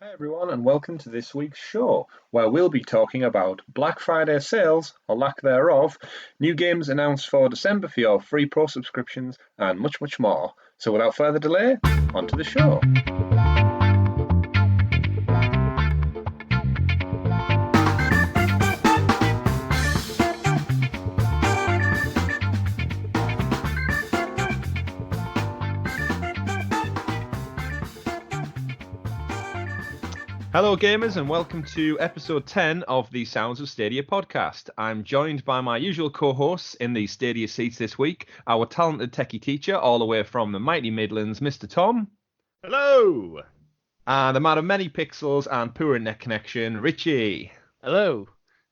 Hi everyone, and welcome to this week's show, where we'll be talking about Black Friday sales, or lack thereof, new games announced for December for your free pro subscriptions, and much, much more. So without further delay, on to the show. Hello gamers and welcome to episode 10 of the Sounds of Stadia podcast. I'm joined by my usual co-hosts in the Stadia seats this week, our talented techie teacher all the way from the mighty Midlands, Mr. Tom. Hello! And the man of many pixels and poor internet connection, Richie. Hello.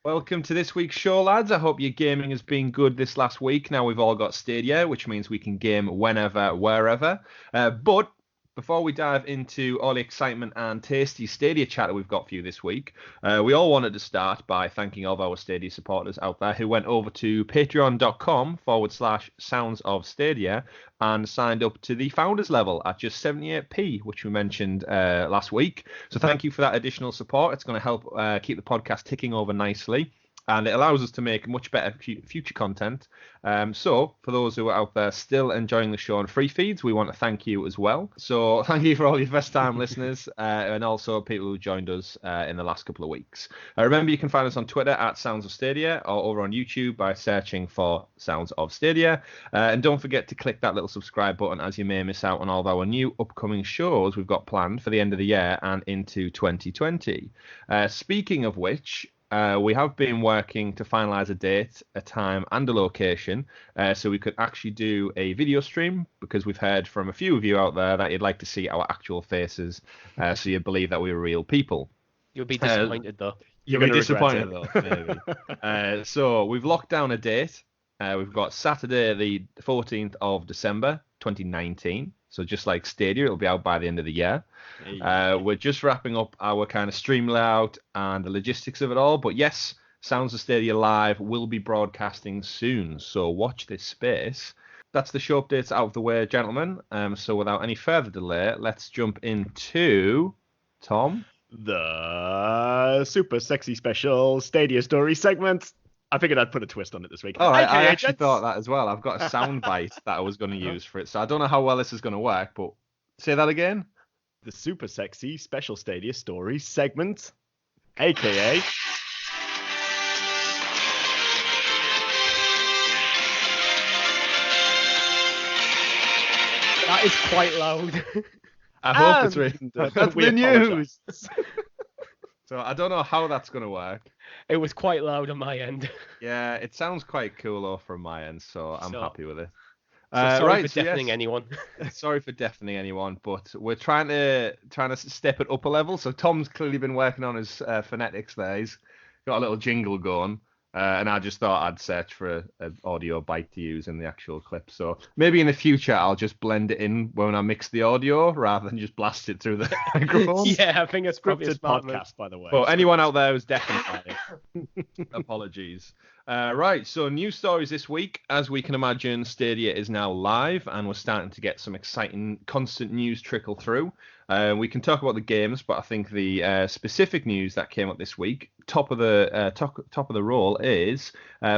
Welcome to this week's show, lads. I hope your gaming has been good this last week. Now we've all got Stadia, which means we can game whenever, wherever. But before we dive into all the excitement and tasty Stadia chat that we've got for you this week, we all wanted to start by thanking all of our Stadia supporters out there who went over to patreon.com/Sounds of Stadia and signed up to the founders level at just 78p, which we mentioned last week. So thank you for that additional support. It's going to help keep the podcast ticking over nicely. And it allows us to make much better future content. So, for those who are out there still enjoying the show on free feeds, we want to thank you as well. So, thank you for all your first-time listeners and also people who joined us in the last couple of weeks. Remember, you can find us on Twitter at Sounds of Stadia or over on YouTube by searching for Sounds of Stadia. And don't forget to click that little subscribe button as you may miss out on all of our new upcoming shows we've got planned for the end of the year and into 2020. Speaking of which, we have been working to finalise a date, a time and a location so we could actually do a video stream, because we've heard from a few of you out there that you'd like to see our actual faces so you believe that we were real people. You'll be disappointed though. You'll be disappointed though, maybe. So we've locked down a date. We've got Saturday the 14th of December 2019. So just like Stadia, it'll be out by the end of the year. We're just wrapping up our kind of stream layout and the logistics of it all. But yes, Sounds of Stadia Live will be broadcasting soon. So watch this space. That's the show updates out of the way, gentlemen. So without any further delay, let's jump into Tom. The super sexy special Stadia story segment. I figured I'd put a twist on it this week. Oh, I actually thought that as well. I've got a sound bite that I was going to use for it. So I don't know how well this is going to work, but say that again. The super sexy special Stadia story segment, aka... That is quite loud. I hope it's written. That's the news. So I don't know how that's going to work. It was quite loud on my end. Yeah, it sounds quite cool though from my end, so I'm happy with it. Sorry for deafening anyone. Sorry for deafening anyone, but we're trying to step it up a level. So Tom's clearly been working on his phonetics there. He's got a little jingle going. And I just thought I'd search for an audio bite to use in the actual clip. So maybe in the future I'll just blend it in when I mix the audio rather than just blast it through the microphone. Yeah, I think it's probably a smart podcast, by the way. Well, anyone out there who's definitely apologies. Right, so news stories this week. As we can imagine, Stadia is now live, and we're starting to get some exciting, constant news trickle through. We can talk about the games, but I think the specific news that came up this week, top of the roll, is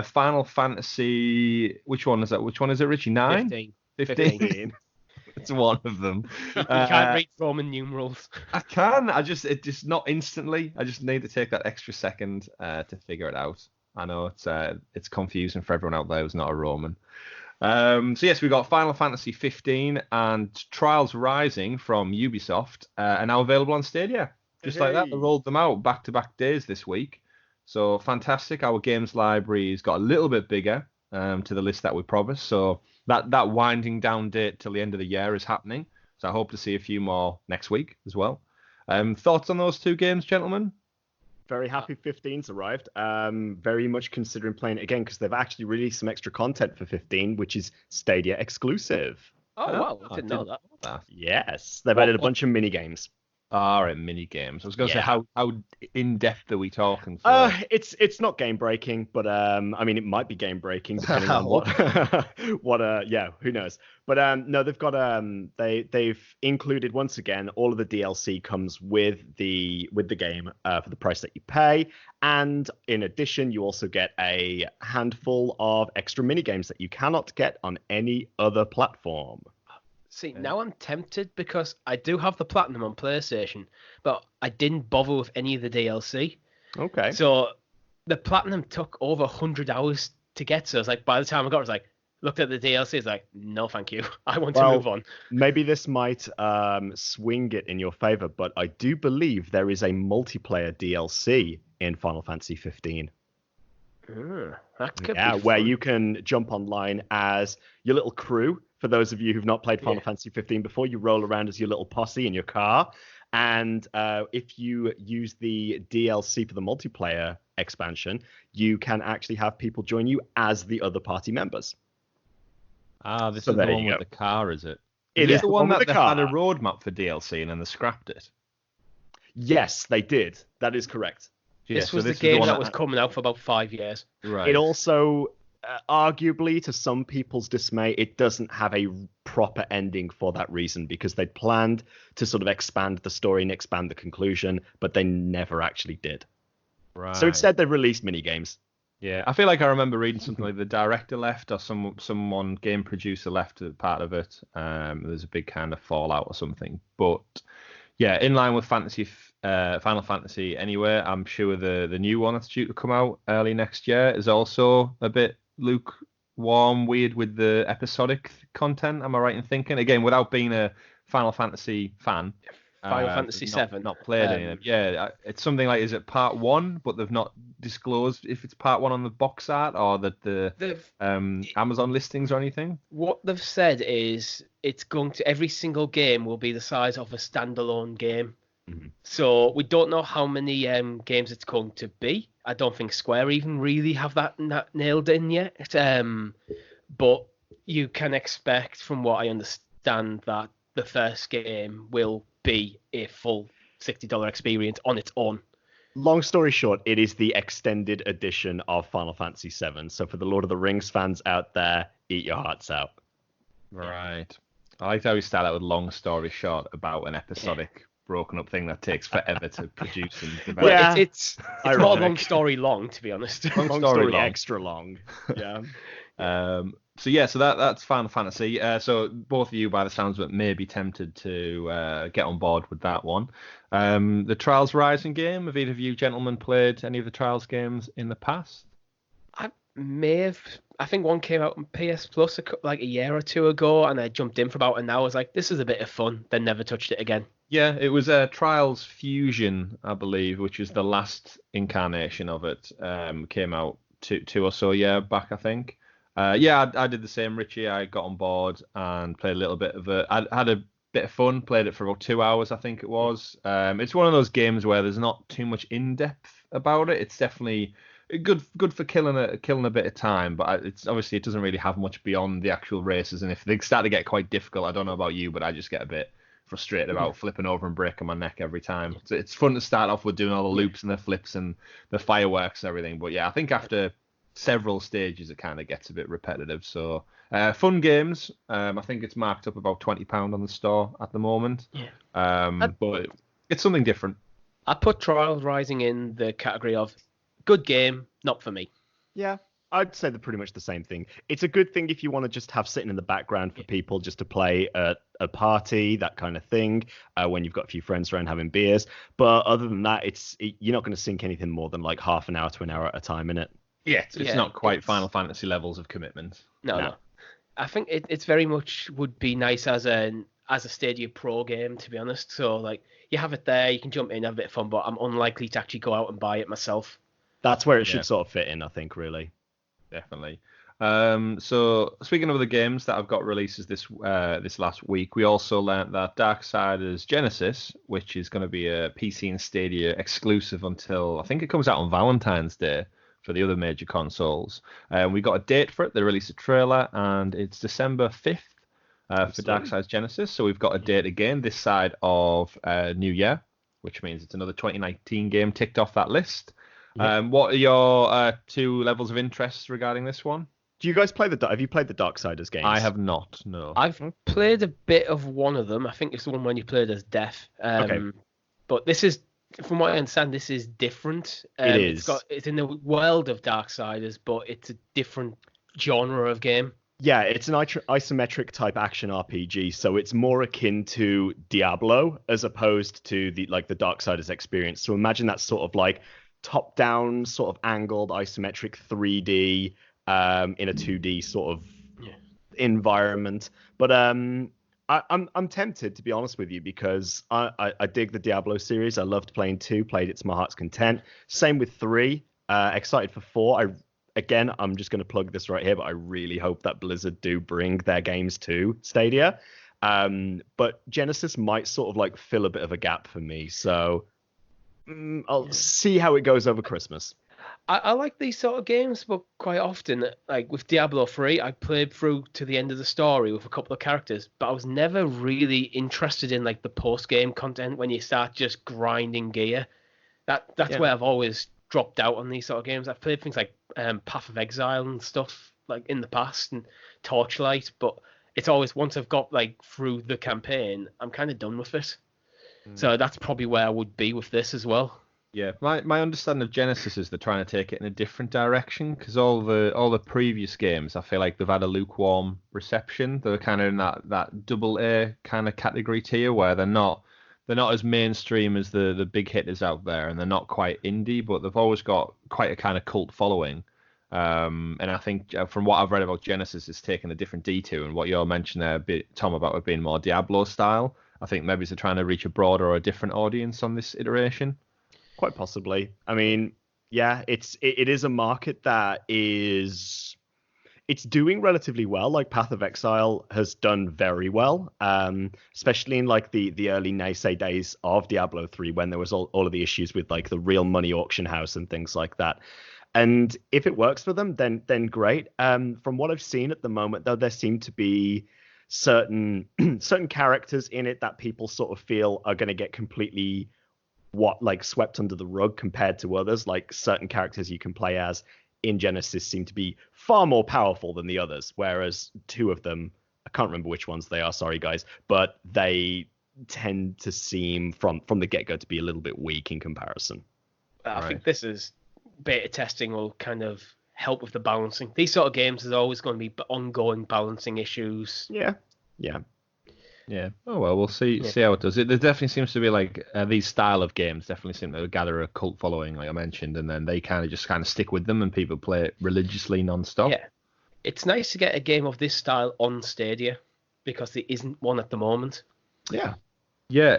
Final Fantasy. Which one is that? Which one is it, Richie? 9? 15. It's one of them. You can't read Roman numerals. I can. It's just not instantly. I just need to take that extra second to figure it out. I know it's confusing for everyone out there who's not a Roman. So yes, we've got Final Fantasy 15 and Trials Rising from Ubisoft are now available on Stadia. Just like that, they rolled them out back-to-back days this week. So fantastic. Our games library's got a little bit bigger to the list that we promised. So that winding down date till the end of the year is happening. So I hope to see a few more next week as well. Thoughts on those two games, gentlemen? Very happy 15's arrived. Very much considering playing it again because they've actually released some extra content for 15, which is Stadia exclusive. Oh, wow. I didn't know that. Yes, they've added a bunch of mini games. All right, mini games. I was going to say how in depth are we talking? It's not game breaking, but I mean it might be game breaking depending on what who knows. But no, they've got they've included once again all of the DLC comes with the game for the price that you pay, and in addition you also get a handful of extra mini games that you cannot get on any other platform. See, now I'm tempted because I do have the Platinum on PlayStation, but I didn't bother with any of the DLC. Okay. So the Platinum took over 100 hours to get. So it's like by the time I got it, I was like, looked at the DLC, it's like, no, thank you. I want to move on. Maybe this might swing it in your favor, but I do believe there is a multiplayer DLC in Final Fantasy 15. That could be fun. Where you can jump online as your little crew. For those of you who've not played Final Fantasy 15 before, you roll around as your little posse in your car. And if you use the DLC for the multiplayer expansion, you can actually have people join you as the other party members. This is the one with the car, is it? It is the one that they had a roadmap for DLC and then they scrapped it. Yes, they did. That is correct. This was the game that was coming out for about 5 years. Right. It also, arguably, to some people's dismay, it doesn't have a proper ending for that reason, because they'd planned to sort of expand the story and expand the conclusion, but they never actually did. Right. So instead, they released minigames. Yeah, I feel like I remember reading something like the director left or someone game producer left part of it. There's a big kind of fallout or something. But yeah, in line with Final Fantasy anyway, I'm sure the new one that's due to come out early next year is also a bit lukewarm, weird with the episodic content. Am I right in thinking? Again, without being a Final Fantasy fan. Final Fantasy 7. Not played any of them. Yeah, it's something like, is it part 1, but they've not disclosed if it's part 1 on the box art or the Amazon listings or anything? What they've said is it's going to, every single game will be the size of a standalone game. Mm-hmm. So we don't know how many games it's going to be. I don't think Square even really have that nailed in yet. But you can expect, from what I understand, that the first game will be a full $60 experience on its own. Long story short, it is the extended edition of Final Fantasy VII. So for the Lord of the Rings fans out there, eat your hearts out. Right. I like how we start out with long story short about an episodic broken up thing that takes forever to produce and develop. Yeah, it's more long story long, to be honest. Long story long. Extra long. Yeah. So that's Final Fantasy. So both of you, by the sounds of it, may be tempted to get on board with that one. The Trials Rising game. Have either of you gentlemen played any of the Trials games in the past? I may have. I think one came out on PS Plus like a year or two ago, and I jumped in for about an hour. I was like, this is a bit of fun. Then never touched it again. Yeah, it was Trials Fusion, I believe, which is the last incarnation of it. Came out two or so year back, I think. I did the same, Richie. I got on board and played a little bit of it. I had a bit of fun, played it for about 2 hours, I think it was. It's one of those games where there's not too much in-depth about it. It's definitely good for killing a bit of time, but it's obviously it doesn't really have much beyond the actual races. And if they start to get quite difficult, I don't know about you, but I just get a bit frustrated about flipping over and breaking my neck every time. So it's fun to start off with doing all the loops and the flips and the fireworks and everything. But yeah, I think after several stages it kind of gets a bit repetitive. So fun games. I think it's marked up about £20 on the store at the moment. But it's something different. I put Trials Rising in the category of good game, not for me. Yeah, I'd say they're pretty much the same thing. It's a good thing if you want to just have sitting in the background for people just to play a party, that kind of thing, when you've got a few friends around having beers. But other than that, you're not going to sink anything more than like half an hour to an hour at a time in it. Yeah, it's not quite Final Fantasy levels of commitment. No. I think it's very much would be nice as a Stadia Pro game, to be honest. So like you have it there, you can jump in, have a bit of fun, but I'm unlikely to actually go out and buy it myself. That's where it should sort of fit in, I think, really. Definitely. So speaking of the games that have got releases this last week, we also learnt that Darksiders Genesis, which is going to be a PC and Stadia exclusive until I think it comes out on Valentine's Day for the other major consoles. We got a date for it. They released a trailer, and it's December 5th for Dark Side's Genesis. So we've got a date again this side of New Year, which means it's another 2019 game ticked off that list. Yeah. What are your 2 levels of interest regarding this one? Do you guys have you played the Darksiders games? I have not, no. I've played a bit of one of them. I think it's the one when you played as Death. Okay. But this is, from what I understand, this is different. It is. It's in the world of Darksiders, but it's a different genre of game. Yeah, it's an isometric type action RPG, so it's more akin to Diablo as opposed to the Darksiders experience. So imagine that sort of like top-down, sort of angled isometric 3D in a 2D sort of environment. But I'm tempted, to be honest with you, because I dig the Diablo series. I loved playing 2, played it to my heart's content. Same with 3. Excited for 4. I'm just going to plug this right here, but I really hope that Blizzard do bring their games to Stadia. But Genesis might sort of like fill a bit of a gap for me. So I'll see how it goes over Christmas. I like these sort of games, but quite often, like with Diablo 3, I played through to the end of the story with a couple of characters, but I was never really interested in like the post-game content when you start just grinding gear. That's where I've always dropped out on these sort of games. I've played things like Path of Exile and stuff like in the past and Torchlight, but it's always once I've got like through the campaign, I'm kind of done with it. So that's probably where I would be with this as well. Yeah, my understanding of Genesis is they're trying to take it in a different direction, because all the previous games, I feel like they've had a lukewarm reception. They're kind of in that double A kind of category tier where they're not as mainstream as the big hitters out there, and they're not quite indie, but they've always got quite a kind of cult following. And I think from what I've read about Genesis, it's taken a different detour, and what you're mentioning there, Tom, about it being more Diablo style. I think maybe they're trying to reach a broader or a different audience on this iteration. Quite possibly. I mean, yeah, it is a market that it's doing relatively well. Like Path of Exile has done very well, especially in like the early naysay days of Diablo 3 when there was all of the issues with like the real money auction house and things like that. And if it works for them, then great. From what I've seen at the moment, though, there seem to be certain characters in it that people sort of feel are going to get completely swept under the rug compared to others. Like certain characters you can play as in Genesis seem to be far more powerful than the others, whereas 2 of them, I can't remember which ones they are, sorry guys, but they tend to seem from the get-go to be a little bit weak in comparison. I think this is beta testing will kind of help with the balancing. These sort of games, there's always going to be ongoing balancing issues. Yeah. Oh well, we'll see how it does. There definitely seems to be like these style of games definitely seem to gather a cult following, like I mentioned, and then they kind of stick with them, and people play it religiously non-stop. Yeah, it's nice to get a game of this style on Stadia because there isn't one at the moment. Yeah.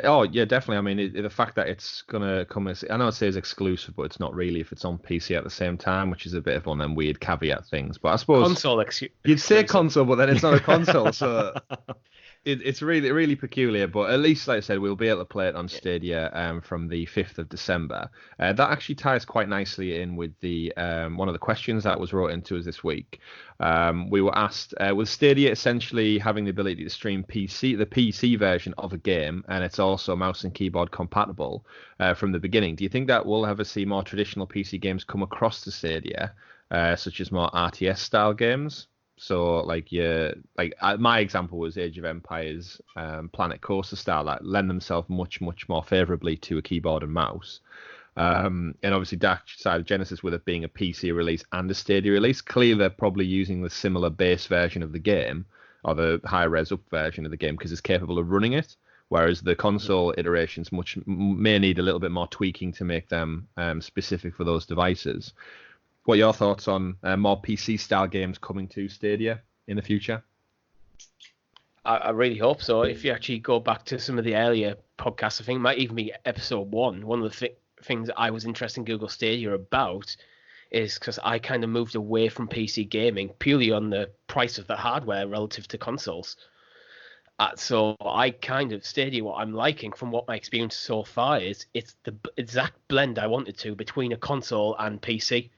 Oh, yeah, definitely. I mean, the fact that it's gonna come as, I know it says exclusive, but it's not really if it's on PC at the same time, which is a bit of one of them weird caveat things. But I suppose console you'd say console, but then it's not a console, so. It's really, really peculiar, but at least, like I said, we'll be able to play it on Stadia from the 5th of December. That actually ties quite nicely in with the one of the questions that was wrote into us this week. We were asked, with Stadia essentially having the ability to stream the PC version of a game, and it's also mouse and keyboard compatible from the beginning, do you think that we'll ever see more traditional PC games come across to Stadia, such as more RTS-style games? So, my example was Age of Empires, Planet Coaster style, that lend themselves much, much more favourably to a keyboard and mouse. And obviously, Dark Side of Genesis, with it being a PC release and a Stadia release, clearly they're probably using the similar base version of the game, or the high-res up version of the game, because it's capable of running it. Whereas the console iterations may need a little bit more tweaking to make them specific for those devices. What are your thoughts on more PC-style games coming to Stadia in the future? I really hope so. If you actually go back to some of the earlier podcasts, I think it might even be episode 1. One of the things I was interested in Google Stadia about is because I kind of moved away from PC gaming purely on the price of the hardware relative to consoles. So I kind of Stadia, what I'm liking from what my experience so far is, it's the exact blend I wanted to between a console and PC.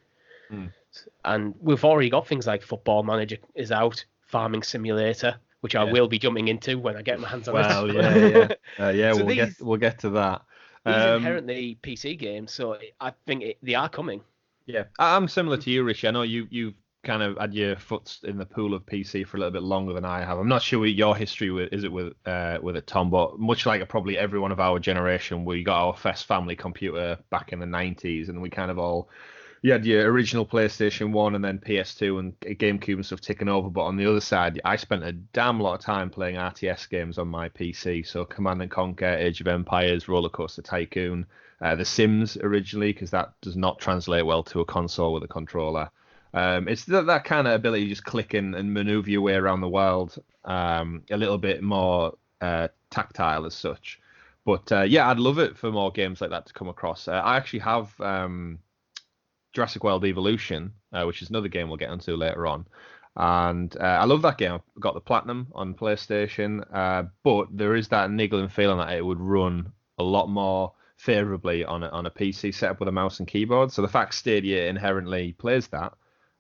And we've already got things like Football Manager is out, Farming Simulator, which I will be jumping into when I get my hands on it. Well, yeah. So We'll get to that. These inherently PC games, so I think they are coming. Yeah, I'm similar to you, Richie. I know you've kind of had your foot in the pool of PC for a little bit longer than I have. I'm not sure what your history with it, Tom, but much like probably everyone of our generation, we got our first family computer back in the 90s, and we kind of all. You had your original PlayStation 1 and then PS2 and GameCube and stuff ticking over. But on the other side, I spent a damn lot of time playing RTS games on my PC. So Command and Conquer, Age of Empires, Roller Coaster Tycoon, The Sims originally, because that does not translate well to a console with a controller. It's that kind of ability to just click and maneuver your way around the world a little bit more tactile as such. But yeah, I'd love it for more games like that to come across. I actually have... Jurassic World Evolution, which is another game we'll get into later on. And I love that game. I got the Platinum on PlayStation, but there is that niggling feeling that it would run a lot more favorably on a PC setup with a mouse and keyboard. So the fact Stadia inherently plays that,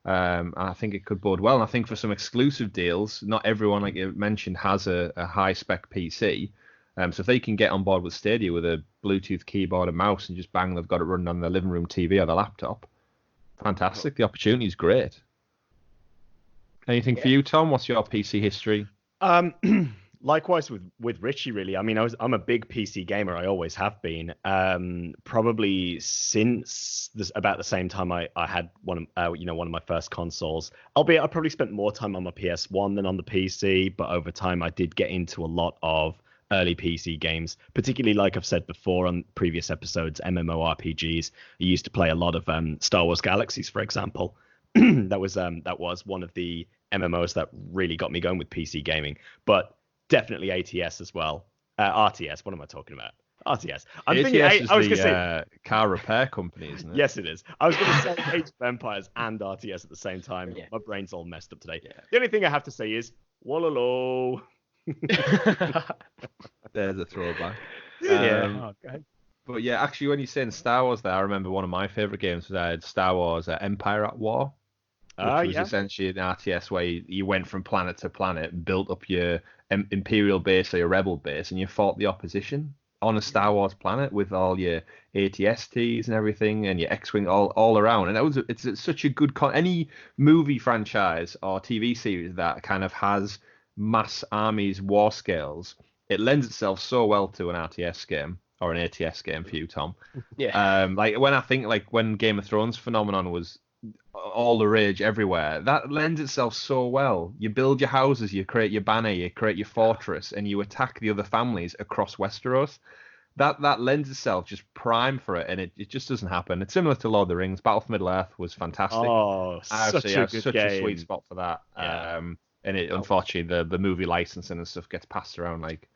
I think it could bode well. And I think for some exclusive deals, not everyone, like you mentioned, has a high-spec PC. So if they can get on board with Stadia with a Bluetooth keyboard and mouse and just bang, they've got it running on their living room TV or their laptop. Fantastic. The opportunity is great. Anything for you, Tom? What's your PC history? Likewise with Richie, really. I mean, I'm a big PC gamer. I always have been. Probably since about the same time I had one of my first consoles. Albeit I probably spent more time on my PS1 than on the PC. But over time, I did get into a lot of early PC games, particularly like I've said before on previous episodes, MMORPGs. I used to play a lot of Star Wars Galaxies, for example. that was one of the MMOs that really got me going with PC gaming, but definitely ATS as well. RTS, what am I talking about? RTS. I'm ATS thinking, I was going to say car repair company, isn't it? Yes, it is. I was going to say Age of Empires and RTS at the same time. Yeah. My brain's all messed up today. Yeah. The only thing I have to say is, Wallalo. There's a throwback. Okay. But yeah, actually, when you're saying Star Wars there, I remember one of my favorite games was Star Wars Empire at War, which was essentially an RTS where you went from planet to planet, built up your Imperial base or your Rebel base, and you fought the opposition on a Star Wars planet with all your ATSTs and everything, and your X-wing all around. And it's such a good any movie franchise or TV series that kind of has mass armies, war scales, it lends itself so well to an RTS game or an ATS game for you, Tom. Yeah. Like when Game of Thrones phenomenon was all the rage everywhere, that lends itself so well. You build your houses, you create your banner, you create your fortress, and you attack the other families across Westeros. That lends itself just prime for it, and it just doesn't happen. It's similar to Lord of the Rings. Battle for Middle Earth was fantastic. Oh, such a sweet spot for that. Yeah. And it unfortunately the movie licensing and stuff gets passed around like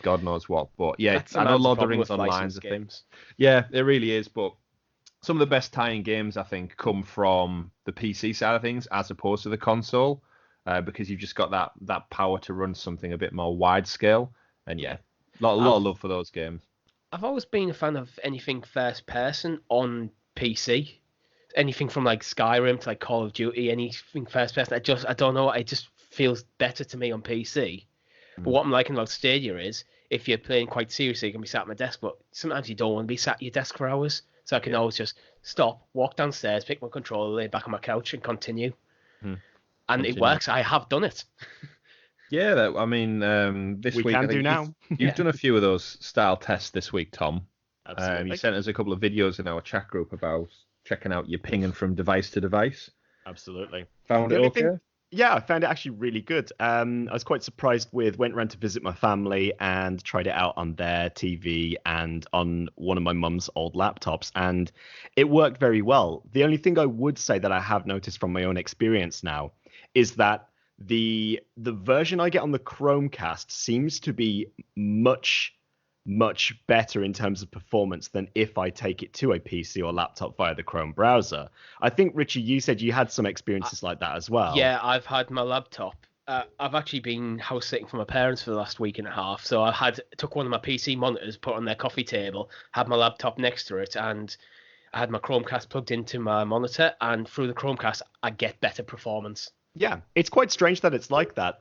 God knows what. But yeah, I know Lord of the Rings Online is a thing. Yeah, it really is. But some of the best tie-in games I think come from the PC side of things as opposed to the console, because you've just got that power to run something a bit more wide scale. And yeah, a lot of love for those games. I've always been a fan of anything first person on PC. Anything from like Skyrim to like Call of Duty, anything first person. I don't know. It just feels better to me on PC. But what I'm liking about Stadia is if you're playing quite seriously, you can be sat at my desk, but sometimes you don't want to be sat at your desk for hours. So I can always just stop, walk downstairs, pick my controller, lay back on my couch and continue. And it works. I have done it. Yeah, I mean, this week... We can do now. You've done a few of those style tests this week, Tom. Absolutely. You sent us a couple of videos in our chat group about checking out your pinging from device to device. Absolutely. Found it okay? Yeah, I found it actually really good. I was quite surprised went around to visit my family and tried it out on their TV and on one of my mum's old laptops, and it worked very well. The only thing I would say that I have noticed from my own experience now is that the version I get on the Chromecast seems to be much better in terms of performance than if I take it to a PC or laptop via the Chrome browser. I think, Richie, you said you had some experiences like that as well. Yeah, I've had my laptop. I've actually been house sitting for my parents for the last week and a half. So I took one of my PC monitors, put it on their coffee table, had my laptop next to it, and I had my Chromecast plugged into my monitor. And through the Chromecast, I get better performance. Yeah, it's quite strange that it's like that.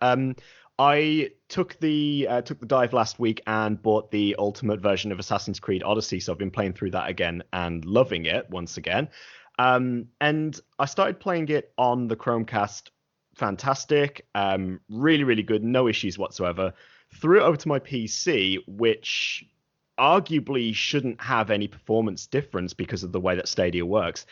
I took the dive last week and bought the ultimate version of Assassin's Creed Odyssey, so I've been playing through that again and loving it once again. And I started playing it on the Chromecast. Fantastic, really, really good, no issues whatsoever. Threw it over to my PC, which arguably shouldn't have any performance difference because of the way that Stadia works.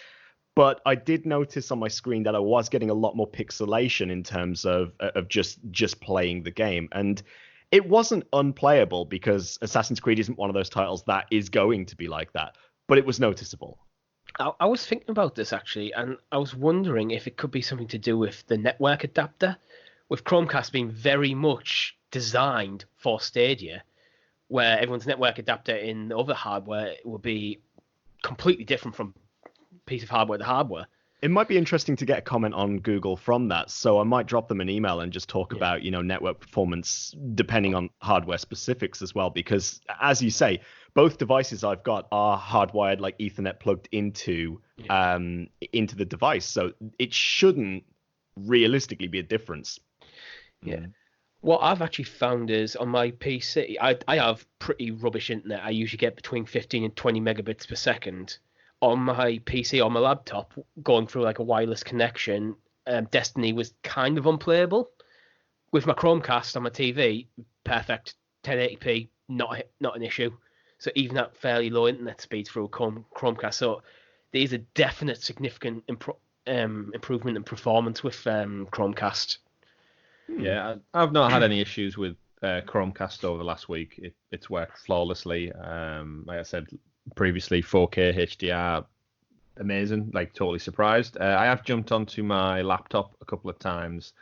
But I did notice on my screen that I was getting a lot more pixelation in terms of just playing the game. And it wasn't unplayable because Assassin's Creed isn't one of those titles that is going to be like that. But it was noticeable. I was thinking about this actually, and I was wondering if it could be something to do with the network adapter, with Chromecast being very much designed for Stadia, where everyone's network adapter in other hardware will be completely different from piece of hardware to hardware. It might be interesting to get a comment on Google from that, so I might drop them an email and just talk about, network performance depending on hardware specifics as well, because as you say, both devices I've got are hardwired, like Ethernet plugged into the device, so it shouldn't realistically be a difference. Yeah. What I've actually found is on my PC, I have pretty rubbish internet. I usually get between 15 and 20 megabits per second. On my PC, on my laptop, going through like a wireless connection, Destiny was kind of unplayable. With my Chromecast on my TV, perfect, 1080p, not an issue. So even at fairly low internet speeds through a Chromecast, so there is a definite significant improvement in performance with Chromecast. Yeah, I've not had any issues with Chromecast over the last week. It's worked flawlessly. Like I said previously, 4K HDR, amazing, like totally surprised. I have jumped onto my laptop a couple of times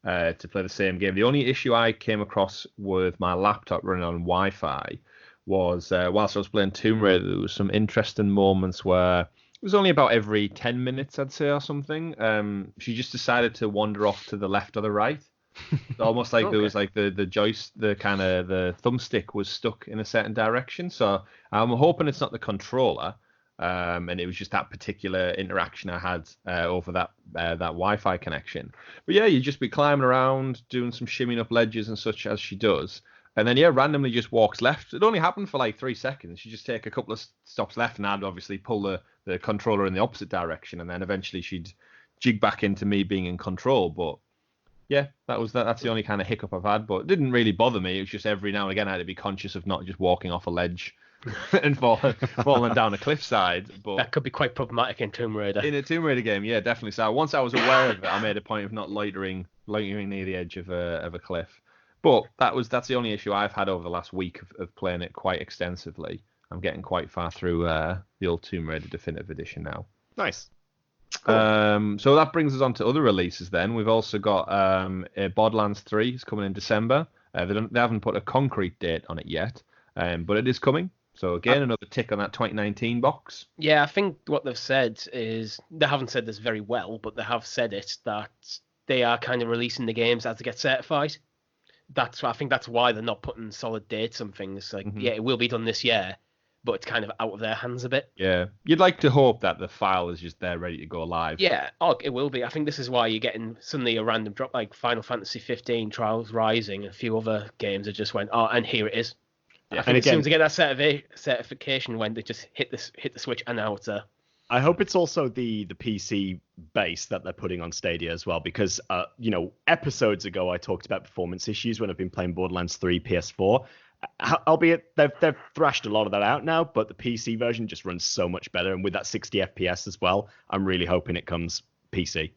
to play the same game. The only issue I came across with my laptop running on Wi-Fi was whilst I was playing Tomb Raider, there was some interesting moments where it was only about every 10 minutes, I'd say, or something. She just decided to wander off to the left or the right. Almost like there was like the thumbstick was stuck in a certain direction. So I'm hoping it's not the controller, and it was just that particular interaction I had over that Wi-Fi connection. But yeah, you just be climbing around, doing some shimmying up ledges and such as she does, and then randomly just walks left. It only happened for like 3 seconds. She just take a couple of stops left, and I'd obviously pull the controller in the opposite direction, and then eventually she'd jig back into me being in control. But yeah, that's the only kind of hiccup I've had, but it didn't really bother me. It was just every now and again I had to be conscious of not just walking off a ledge and falling down a cliffside. But that could be quite problematic in Tomb Raider. In a Tomb Raider game, yeah, definitely. So once I was aware of it, I made a point of not loitering near the edge of a cliff. But that's the only issue I've had over the last week of playing it quite extensively. I'm getting quite far through the old Tomb Raider Definitive Edition now. Nice. Cool. So that brings us on to other releases then. We've also got Borderlands 3 is coming in December. They haven't put a concrete date on it yet, but it is coming. So again, another tick on that 2019 box. Yeah, I think what they've said is, they haven't said this very well, but they have said it, that they are kind of releasing the games as they get certified. I think that's why they're not putting solid dates on things. Like, yeah, it will be done this year, but it's kind of out of their hands a bit. Yeah, you'd like to hope that the file is just there ready to go live. Yeah, it will be. I think this is why you're getting suddenly a random drop, like Final Fantasy 15, Trials Rising, a few other games that just went, and here it is. Yeah, I think as soon as they get that certification, when they just hit the switch, and now it's there. I hope it's also the PC base that they're putting on Stadia as well, because episodes ago I talked about performance issues when I've been playing Borderlands 3 PS4. Albeit they've thrashed a lot of that out now, but the PC version just runs so much better, and with that 60 FPS as well, I'm really hoping it comes PC.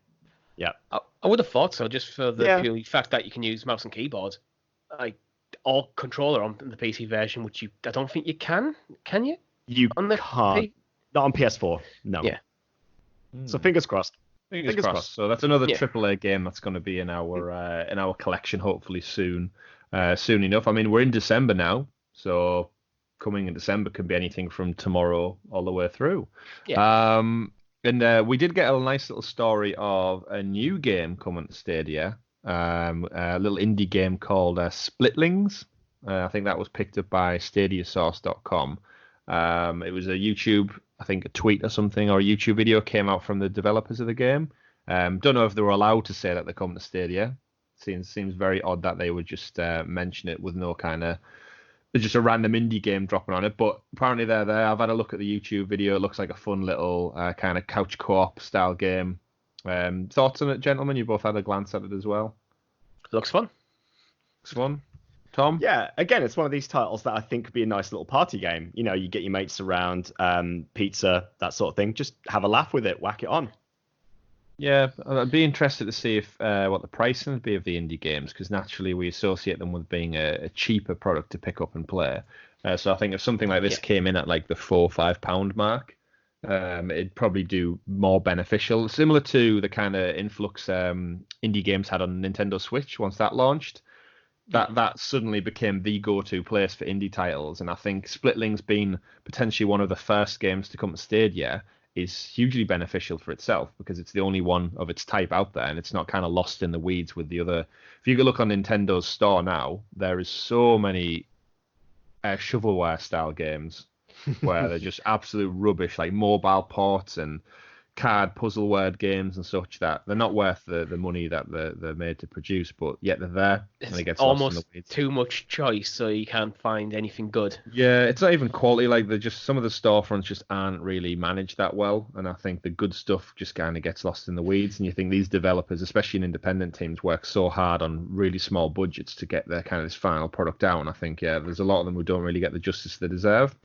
Yeah, I would have thought so, just for the pure fact that you can use mouse and keyboard, or controller on the PC version, which I don't think you can. Can you? You can't. Not on PS4. No. Yeah. So fingers crossed. Fingers crossed. So that's another AAA game that's going to be in our collection hopefully soon. Soon enough. I mean, we're in December now, so coming in December can be anything from tomorrow all the way through. Yeah. And we did get a nice little story of a new game coming to Stadia, a little indie game called Splitlings. I think that was picked up by StadiaSource.com. It was a YouTube, I think a tweet or something, or a YouTube video came out from the developers of the game. Don't know if they were allowed to say that they're coming to Stadia. Seems very odd that they would just mention it with no kind of just a random indie game dropping on it. But apparently they're there. I've had a look at the YouTube video. It looks like a fun little kind of couch co-op style game. Thoughts on it, gentlemen? You both had a glance at it as well. Looks fun. Looks fun. Tom? Yeah, again, it's one of these titles that I think could be a nice little party game. You know, you get your mates around, pizza, that sort of thing. Just have a laugh with it, whack it on. Yeah, I'd be interested to see if what the pricing would be of the indie games, because naturally we associate them with being a cheaper product to pick up and play. So I think if something like this came in at like the £4-5 mark, it'd probably do more beneficial, similar to the kind of influx indie games had on Nintendo Switch once that launched. That suddenly became the go-to place for indie titles, and I think Splitling's been potentially one of the first games to come to Stadia is hugely beneficial for itself because it's the only one of its type out there, and it's not kind of lost in the weeds with the other. If you go look on Nintendo's store now, there is so many shovelware style games where they're just absolute rubbish, like mobile ports and card puzzle word games and such, that they're not worth the money that they're made to produce, but yet they're there. It's and it gets almost lost in the weeds. too much choice, so you can't find anything good. Yeah, it's not even quality. Like some of the storefronts just aren't really managed that well, and I think the good stuff just kind of gets lost in the weeds. And you think these developers, especially in independent teams, work so hard on really small budgets to get their kind of this final product out. And I think there's a lot of them who don't really get the justice they deserve.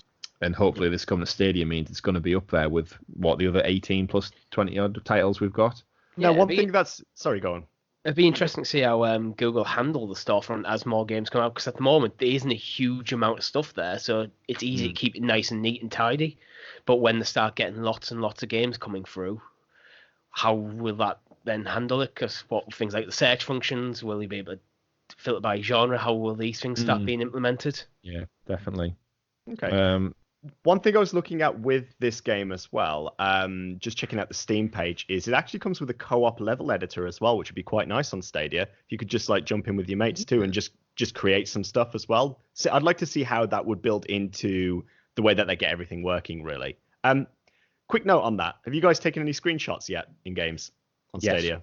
And hopefully this coming to Stadia means it's going to be up there with what the other 18 plus 20 odd titles we've got. Now, one thing that's... Sorry, go on. It'd be interesting to see how Google handle the storefront as more games come out, because at the moment there isn't a huge amount of stuff there, so it's easy to keep it nice and neat and tidy. But when they start getting lots and lots of games coming through, how will that then handle it? Because what things like the search functions, will you be able to filter by genre? How will these things start being implemented? Yeah, definitely. Okay. One thing I was looking at with this game as well, just checking out the Steam page, is it actually comes with a co-op level editor as well, which would be quite nice on Stadia. If you could just like jump in with your mates too and just create some stuff as well. So I'd like to see how that would build into the way that they get everything working, really. Quick note on that. Have you guys taken any screenshots yet in games on Stadia?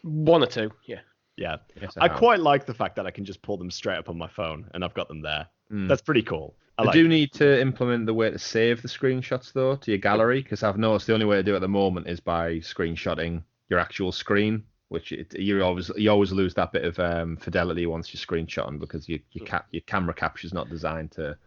One or two, yeah. Yeah. Yes, I quite like the fact that I can just pull them straight up on my phone and I've got them there. That's pretty cool. I do need to implement the way to save the screenshots though to your gallery, because I've noticed the only way to do it at the moment is by screenshotting your actual screen, which you always lose that bit of fidelity once you're screenshotting, because your camera capture is not designed to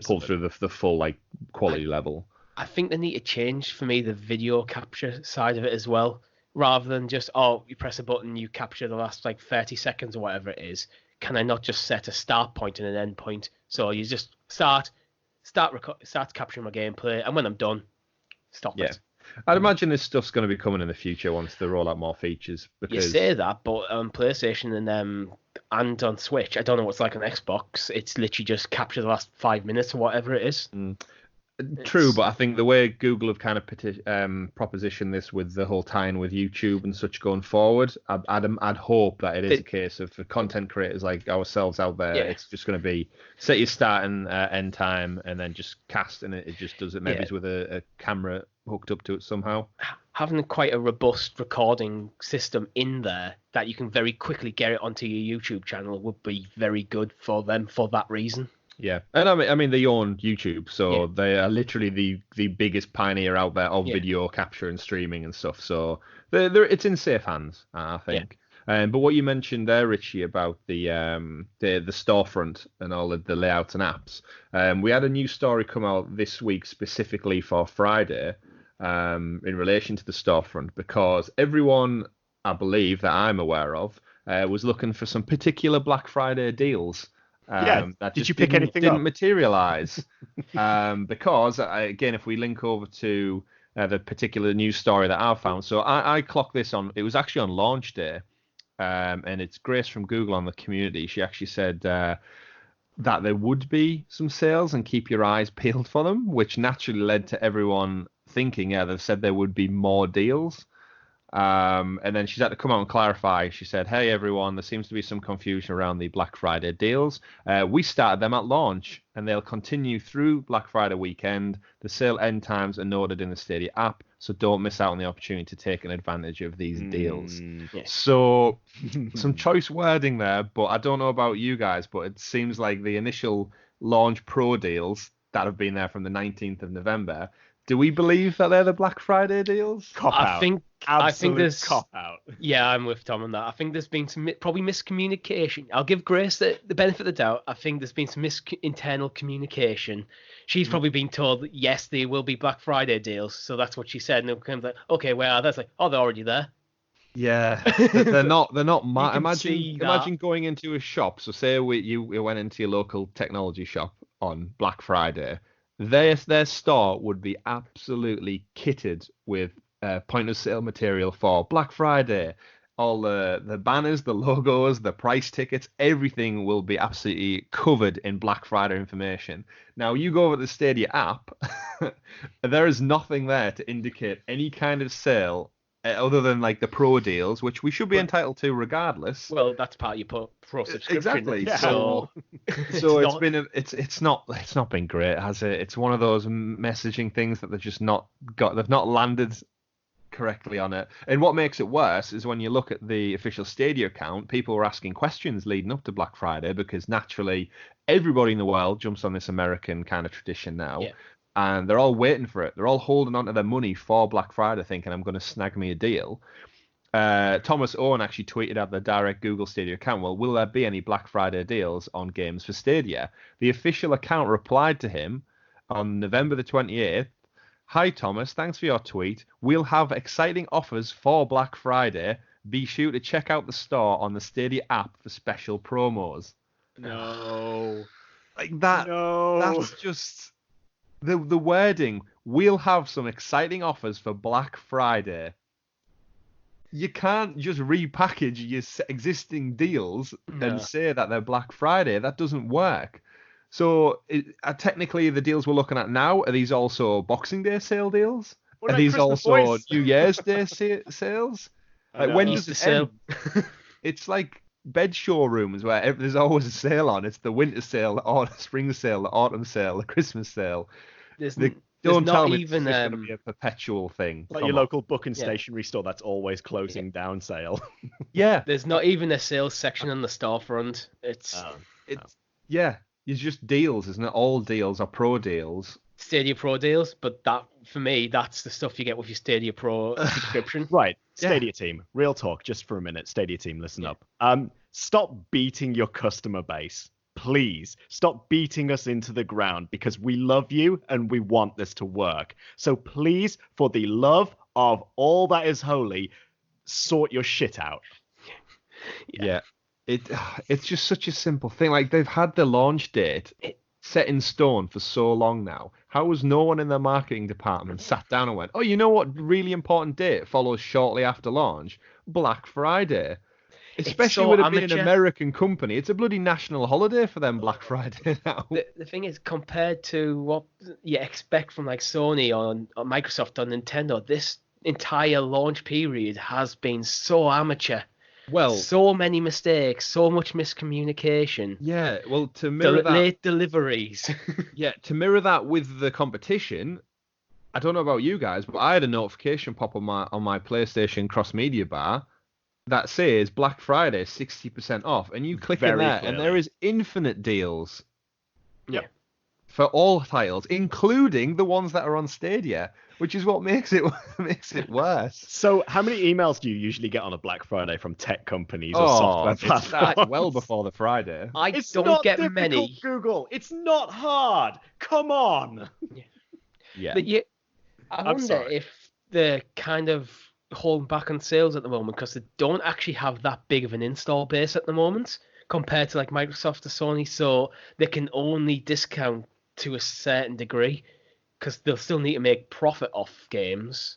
pull through the full like quality level. I think they need to change for me the video capture side of it as well, rather than just you press a button, you capture the last like 30 seconds or whatever it is. Can I not just set a start point and an end point? So you just start capturing my gameplay, and when I'm done, stop it. I'd imagine this stuff's going to be coming in the future once they roll out more features. Because... You say that, but on PlayStation and on Switch, I don't know what's like on Xbox. It's literally just capture the last 5 minutes or whatever it is. True, but I think the way Google have kind of propositioned this with the whole tie-in with YouTube and such going forward, I'd hope that it is a case of for content creators like ourselves out there, it's just going to be set your start and end time and then just cast, and it just does it. Maybe it's with a camera hooked up to it somehow. Having quite a robust recording system in there that you can very quickly get it onto your YouTube channel would be very good for them for that reason. Yeah, and I mean they own YouTube, so they are literally the biggest pioneer out there of video capture and streaming and stuff. So it's in safe hands, I think. But what you mentioned there, Richie, about the storefront and all of the layouts and apps, we had a new story come out this week specifically for Friday in relation to the storefront, because everyone, I believe, that I'm aware of, was looking for some particular Black Friday deals. That did you pick anything didn't up? materialize because again, if we link over to the particular news story that I found, so I clocked this on, it was actually on launch day, and it's Grace from Google on the community. She actually said that there would be some sales and keep your eyes peeled for them, which naturally led to everyone thinking, they've said there would be more deals. And then she's had to come out and clarify. She said, "Hey everyone, there seems to be some confusion around the Black Friday deals. We started them at launch, and they'll continue through Black Friday weekend. The sale end times are noted in the Stadia app, so don't miss out on the opportunity to take an advantage of these deals." Yeah. So, some choice wording there, but I don't know about you guys, but it seems like the initial launch pro deals that have been there from the 19th of November. Do we believe that they're the Black Friday deals? Cop I out. think Absolute there's cop out. Yeah, I'm with Tom on that. I think there's been some probably miscommunication. I'll give Grace the benefit of the doubt. I think there's been some internal communication. She's probably been told that yes, there will be Black Friday deals, so that's what she said. And it comes like, okay, where are they? That's like, oh, they're already there. Yeah, they're not. see Imagine going into a shop. So say you went into your local technology shop on Black Friday. Their store would be absolutely kitted with point of sale material for Black Friday. All the banners, the logos, the price tickets, everything will be absolutely covered in Black Friday information. Now you go over the Stadia app, there is nothing there to indicate any kind of sale other than like the pro deals, which we should be entitled to regardless. Well, that's part of your pro subscription. Exactly. Yeah. So it's not been great, has it? It's one of those messaging things that they've not landed correctly on it. And what makes it worse is when you look at the official Stadia account, people were asking questions leading up to Black Friday because naturally everybody in the world jumps on this American kind of tradition now. Yeah. And they're all waiting for it. They're all holding on to their money for Black Friday, thinking I'm going to snag me a deal. Thomas Owen actually tweeted out the direct Google Stadia account, well, will there be any Black Friday deals on games for Stadia? The official account replied to him on November the 28th, "Hi Thomas, thanks for your tweet. We'll have exciting offers for Black Friday. Be sure to check out the store on the Stadia app for special promos." No. Like that. No. That's just the wording. We'll have some exciting offers for Black Friday. You can't just repackage your existing deals and say that they're Black Friday. That doesn't work. So technically, the deals we're looking at now, are these also Boxing Day sale deals? What Are about these Christmas also boys? New Year's Day sales? Like, when does Easter it sale. end? It's like bed showrooms where there's always a sale on. It's the winter sale, the spring sale, the autumn sale, the Christmas sale. Don't not tell me even, it's going to be a perpetual thing. Like Come your on. local book and stationery store that's always closing down sale. Yeah. There's not even a sales section on the storefront. It's Yeah. It's just deals, isn't it? All deals are pro deals. Stadia Pro deals, but that for me, that's the stuff you get with your Stadia Pro subscription. Right. Stadia team, real talk, just for a minute. Stadia team, listen up. Stop beating your customer base. Please stop beating us into the ground because we love you and we want this to work. So please, for the love of all that is holy, sort your shit out. Yeah. It's just such a simple thing. Like, they've had the launch date set in stone for so long now. How has no one in their marketing department sat down and went, oh, you know what really important date follows shortly after launch? Black Friday. Especially with it being an American company. It's a bloody national holiday for them, Black Friday now. The thing is, compared to what you expect from like Sony or Microsoft or Nintendo, this entire launch period has been so amateur. Well, so many mistakes, so much miscommunication. Yeah, well, to mirror that, late deliveries. Yeah, to mirror that with the competition, I don't know about you guys, but I had a notification pop on my PlayStation cross media bar that says Black Friday 60% off, and you click in there, and there is infinite deals. Yeah. For all titles, including the ones that are on Stadia, which is what makes it worse. So, how many emails do you usually get on a Black Friday from tech companies or software platforms? It's well before the Friday. It's don't get many. Google, it's not hard. Come on. Yeah. But I wonder if they're kind of holding back on sales at the moment because they don't actually have that big of an install base at the moment compared to like Microsoft or Sony, so they can only discount to a certain degree because they'll still need to make profit off games.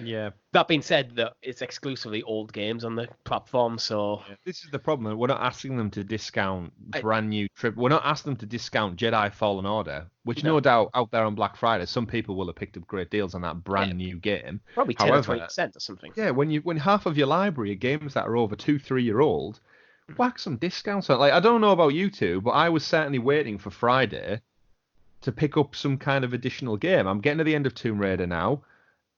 Yeah. That being said, that it's exclusively old games on the platform, so This is the problem. We're not asking them to discount brand new trip. We're not asking them to discount Jedi Fallen Order, which no doubt out there on Black Friday, some people will have picked up great deals on that brand new game. Probably 10 or 20% or something. Yeah, when half of your library are games that are over 2-3 year old, whack some discounts on. Like, I don't know about you two, but I was certainly waiting for Friday to pick up some kind of additional game. I'm getting to the end of Tomb Raider now.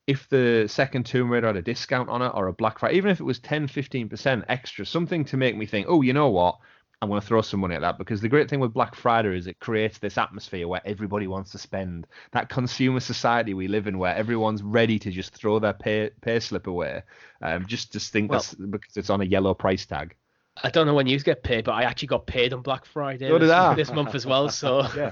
If the second Tomb Raider had a discount on it or a Black Friday, even if it was 10-15% extra, something to make me think, oh, you know what? I'm going to throw some money at that, because the great thing with Black Friday is it creates this atmosphere where everybody wants to spend. That consumer society we live in where everyone's ready to just throw their pay slip away, just think that's because it's on a yellow price tag. I don't know when you get paid, but I actually got paid on Black Friday this month as well. So yeah,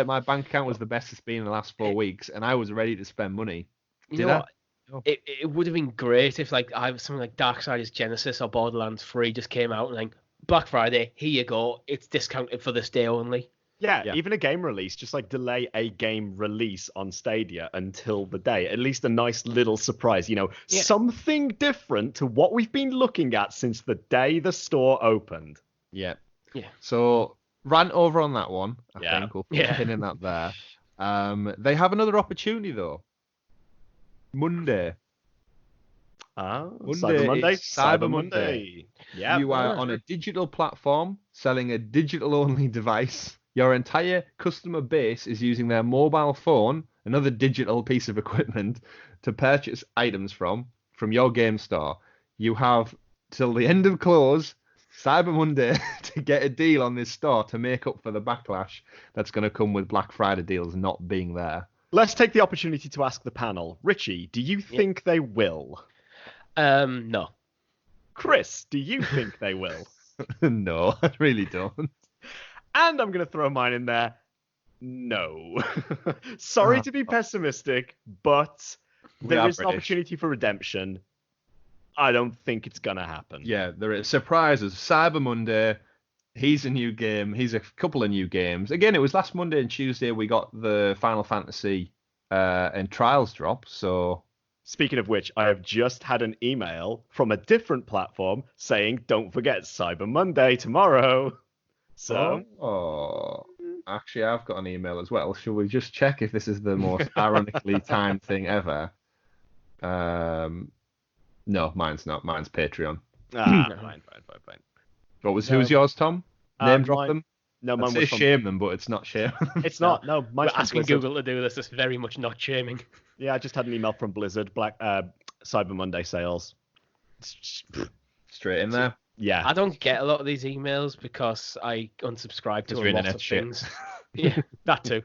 my bank account was the best it's been in the last 4 weeks, and I was ready to spend money. You know what? It would have been great if I have something like Darksiders Genesis or Borderlands 3 just came out and like Black Friday, here you go, it's discounted for this day only. Yeah, even a game release, just like delay a game release on Stadia until the day. At least a nice little surprise, something different to what we've been looking at since the day the store opened. Yeah. So rant over on that one. I think we'll put a pin in that there. They have another opportunity though. Monday. Cyber Monday. Yeah. You are on a digital platform selling a digital-only device. Your entire customer base is using their mobile phone, another digital piece of equipment, to purchase items from your game store. You have till the end of close, Cyber Monday, to get a deal on this store to make up for the backlash that's going to come with Black Friday deals not being there. Let's take the opportunity to ask the panel. Richie, do you think they will? No. Chris, do you think they will? No, I really don't. And I'm going to throw mine in there. No. Sorry to be pessimistic, but there is an opportunity for redemption. I don't think it's going to happen. Yeah, there is surprises. Cyber Monday, he's a new game. He's a couple of new games. Again, it was last Monday and Tuesday we got the Final Fantasy and Trials drop, so... Speaking of which, I have just had an email from a different platform saying, don't forget Cyber Monday tomorrow. So, actually, I've got an email as well. Shall we just check if this is the most ironically timed thing ever? No, mine's not. Mine's Patreon. Fine. Who's yours, Tom? Name drop them. No, mine was shame them, but it's not shame. It's not. No, mine's asking Google to do this. It's very much not shaming. Yeah, I just had an email from Blizzard. Cyber Monday sales. Straight in there. Yeah. I don't get a lot of these emails because I unsubscribe to a lot of things. Yeah, that too.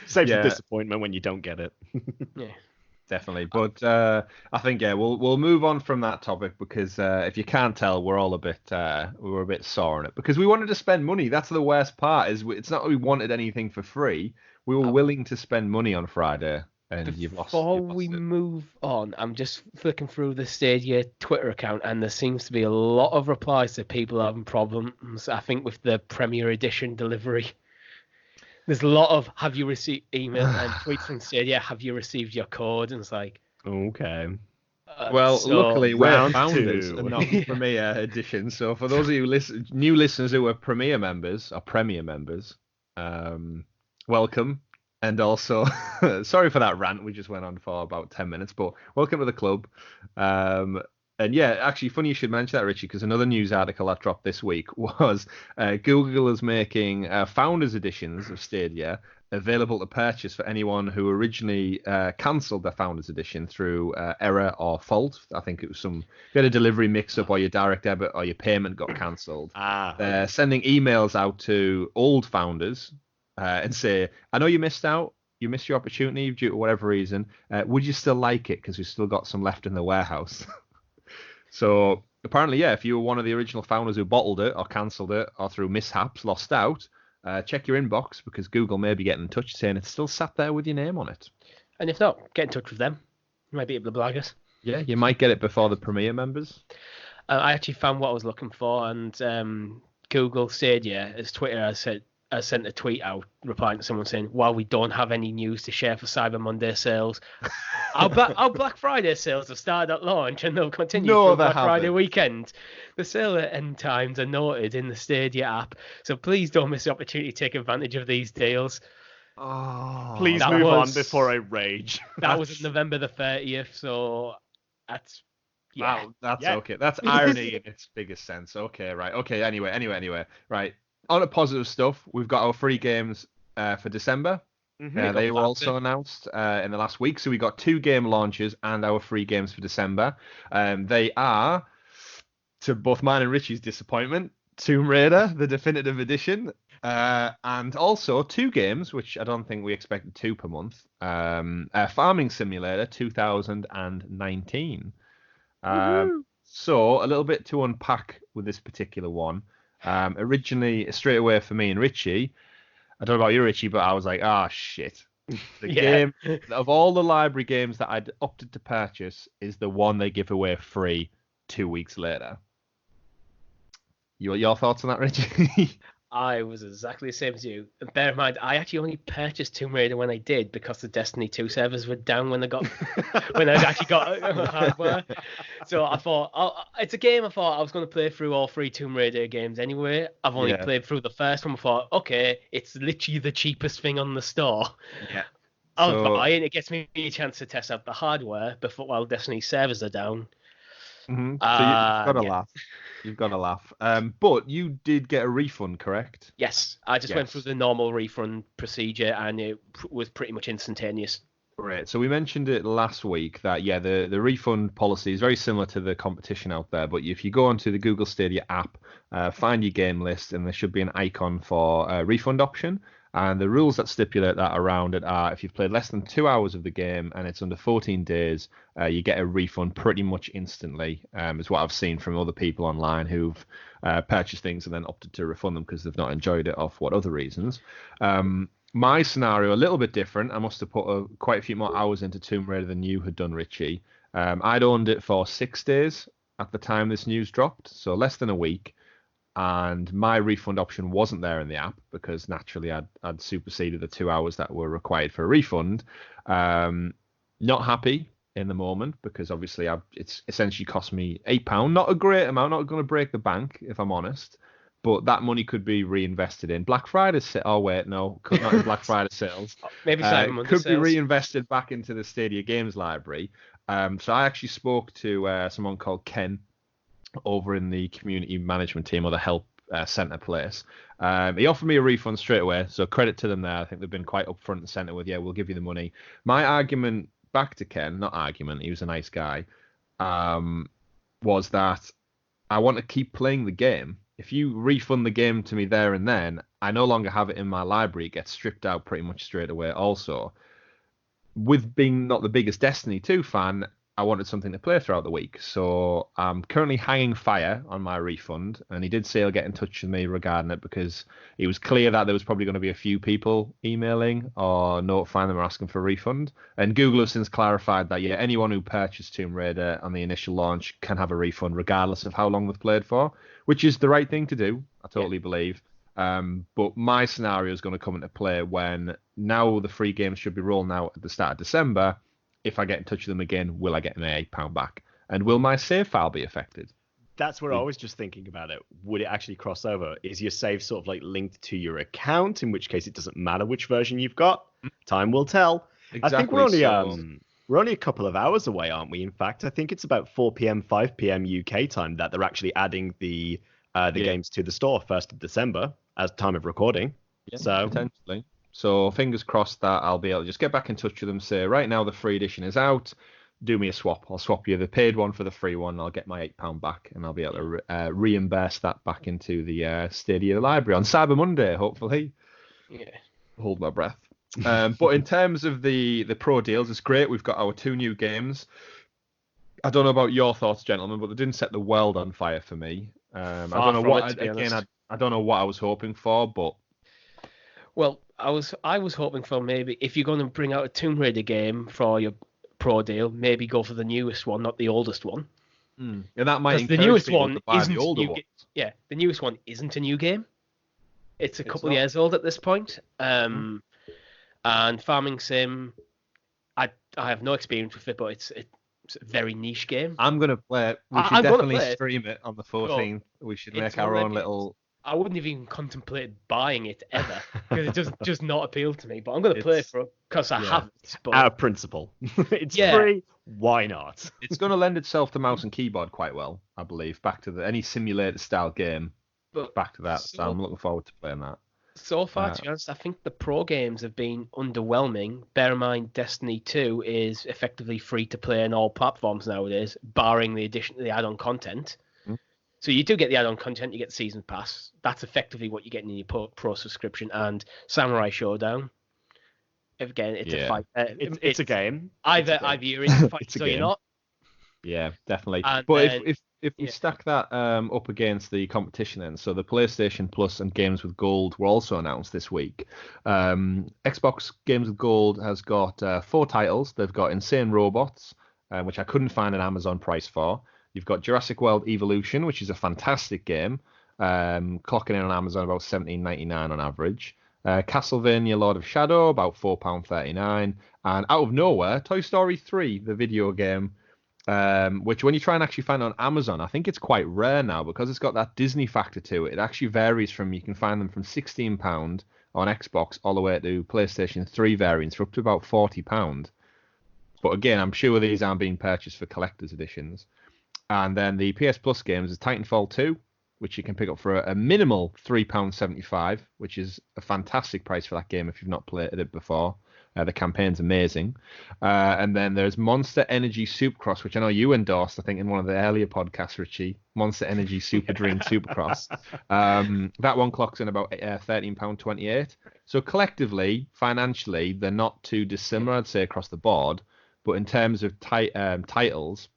Saves the disappointment when you don't get it. Yeah. Definitely. But I think we'll move on from that topic because if you can't tell, we're all a bit sore on it because we wanted to spend money. That's the worst part. It's not that we wanted anything for free. We were willing to spend money on Friday, and you've lost. Before we move on, I'm just flicking through the Stadia Twitter account, and there seems to be a lot of replies to people having problems. I think with the Premier Edition delivery. There's a lot of have you received email and tweets from Stadia, have you received your code? And it's like, okay. Luckily we're founders and not Premier Edition. So for those of you new listeners who are Premier members, welcome. And also, sorry for that rant we just went on for about 10 minutes, but welcome to the club. And yeah, actually, funny you should mention that, Richie, because another news article that dropped this week was Google is making Founders Editions of Stadia available to purchase for anyone who originally cancelled their Founders Edition through error or fault. I think it was you had a delivery mix-up or your direct debit or your payment got cancelled. They're sending emails out to old founders and say, I know you missed out. You missed your opportunity due to whatever reason. Would you still like it? Because we've still got some left in the warehouse. So apparently, if you were one of the original founders who bottled it or cancelled it or through mishaps lost out, check your inbox because Google may be getting in touch saying it's still sat there with your name on it. And if not, get in touch with them. You might be able to blag us. Yeah, you might get it before the Premier members. I actually found what I was looking for, and Google Stadia, as Twitter has said, sent a tweet out replying to someone saying, "While we don't have any news to share for Cyber Monday sales, our Black Friday sales have started at launch and they'll continue through Black Friday weekend. The sale end times are noted in the Stadia app, so please don't miss the opportunity to take advantage of these deals." Oh, please move on before I rage. That was November the 30th, so that's wow, that's okay. That's irony in its biggest sense. Okay, right. Okay, anyway. Right. On to positive stuff, we've got our free games for December. They were also announced in the last week. So we got 2 game launches and our free games for December. They are, to both mine and Richie's disappointment, Tomb Raider, the definitive edition, and also 2 games, which I don't think we expected 2 per month. Farming Simulator 2019. So a little bit to unpack with this particular one. Originally, straight away for me and Richie, I don't know about you, Richie, but I was like, shit. The game of all the library games that I'd opted to purchase is the one they give away free 2 weeks later. Your thoughts on that, Richie? I was exactly the same as you. And bear in mind, I actually only purchased Tomb Raider when I did because the Destiny 2 servers were down when I actually got hardware. So I thought, it's a game I thought I was going to play through all 3 Tomb Raider games anyway. I've only played through the first one. I thought, okay, it's literally the cheapest thing on the store. Yeah. I'll buy it. It gets me a chance to test out the hardware while Destiny servers are down. Mm-hmm. So you've got to laugh. You've got to laugh. But you did get a refund, correct? Yes. I just went through the normal refund procedure and it was pretty much instantaneous. Right. So we mentioned it last week that, the refund policy is very similar to the competition out there. But if you go onto the Google Stadia app, find your game list, and there should be an icon for a refund option. And the rules that stipulate that around it are if you've played less than 2 hours of the game and it's under 14 days, you get a refund pretty much instantly, is what I've seen from other people online who've purchased things and then opted to refund them because they've not enjoyed it or for what other reasons. My scenario, a little bit different. I must have put quite a few more hours into Tomb Raider than you had done, Richie. I'd owned it for 6 days at the time this news dropped, so less than a week. And my refund option wasn't there in the app because naturally I'd superseded the 2 hours that were required for a refund. Not happy in the moment because obviously it's essentially cost me £8. Not a great amount, not going to break the bank if I'm honest, but that money could be reinvested in Black Friday. Not in Black Friday sales. Maybe Cyber Monday could sales. Be reinvested back into the Stadia Games library. So I actually spoke to someone called Ken over in the community management team or the help center place. He offered me a refund straight away, so credit to them there. I think they've been quite upfront and center with, we'll give you the money. My argument back to Ken, not argument, he was a nice guy, was that I want to keep playing the game. If you refund the game to me there and then, I no longer have it in my library. It gets stripped out pretty much straight away also. With being not the biggest Destiny 2 fan, I wanted something to play throughout the week. So I'm currently hanging fire on my refund. And he did say he'll get in touch with me regarding it because it was clear that there was probably going to be a few people emailing or notifying them or asking for a refund. And Google has since clarified that, anyone who purchased Tomb Raider on the initial launch can have a refund regardless of how long they've played for, which is the right thing to do. I totally believe. But my scenario is going to come into play when now the free games should be rolling out at the start of December. If I get in touch with them again, will I get an £8 back? And will my save file be affected? That's where I was just thinking about it. Would it actually cross over? Is your save sort of like linked to your account, in which case it doesn't matter which version you've got? Time will tell. Exactly. I think we're only a couple of hours away, aren't we? In fact, I think it's about 4 p.m., 5 p.m. UK time that they're actually adding the games to the store 1st of December as time of recording. Yeah, so potentially. So fingers crossed that I'll be able to just get back in touch with them, say, right now the free edition is out, do me a swap. I'll swap you the paid one for the free one, I'll get my £8 back, and I'll be able to reimburse that back into the Stadia library on Cyber Monday, hopefully. Yeah. Hold my breath. But in terms of the pro deals, it's great. We've got our 2 new games. I don't know about your thoughts, gentlemen, but they didn't set the world on fire for me. I don't know what, I don't know what I was hoping for, but... Well, I was hoping for maybe if you're going to bring out a Tomb Raider game for your pro deal, maybe go for the newest one, not the oldest one. And that might the newest one to buy isn't the older ones. the newest one isn't a new game. It's a couple of years old at this point. And Farming Sim, I have no experience with it, but it's a very niche game. I'm gonna play it. We should definitely stream it on the 14th. We should make our own little. I wouldn't have even contemplated buying it ever because it does just not appeal to me. But I'm gonna play it because I have it. But our principle, it's free. Why not? It's gonna lend itself to mouse and keyboard quite well, I believe. Back to any simulator style game. But back to that. So I'm looking forward to playing that. So far, to be honest, I think the pro games have been underwhelming. Bear in mind, Destiny 2 is effectively free to play on all platforms nowadays, barring the addition to the add-on content. So you do get the add-on content, you get the season pass. That's effectively what you're getting in your pro subscription. And Samurai Showdown. Again, it's a fight. It's a game. Either you're in the fight or you're not. Yeah, definitely. And but if we stack that up against the competition then, so the PlayStation Plus and Games with Gold were also announced this week. Xbox Games with Gold has got 4 titles. They've got Insane Robots, which I couldn't find an Amazon price for. You've got Jurassic World Evolution, which is a fantastic game, clocking in on Amazon about $17.99 on average. Castlevania Lord of Shadow, about £4.39. And out of nowhere, Toy Story 3, the video game, which when you try and actually find it on Amazon, I think it's quite rare now because it's got that Disney factor to it. It actually varies from, you can find them from £16 on Xbox all the way to PlayStation 3 variants for up to about £40. But again, I'm sure these aren't being purchased for collector's editions. And then the PS Plus games is Titanfall 2, which you can pick up for a minimal £3.75, which is a fantastic price for that game if you've not played it before. The campaign's amazing. And then there's Monster Energy Supercross, which I know you endorsed, I think, in one of the earlier podcasts, Richie. Monster Energy Super Dream Supercross. That one clocks in about £13.28. So collectively, financially, they're not too dissimilar, I'd say, across the board. But in terms of titles,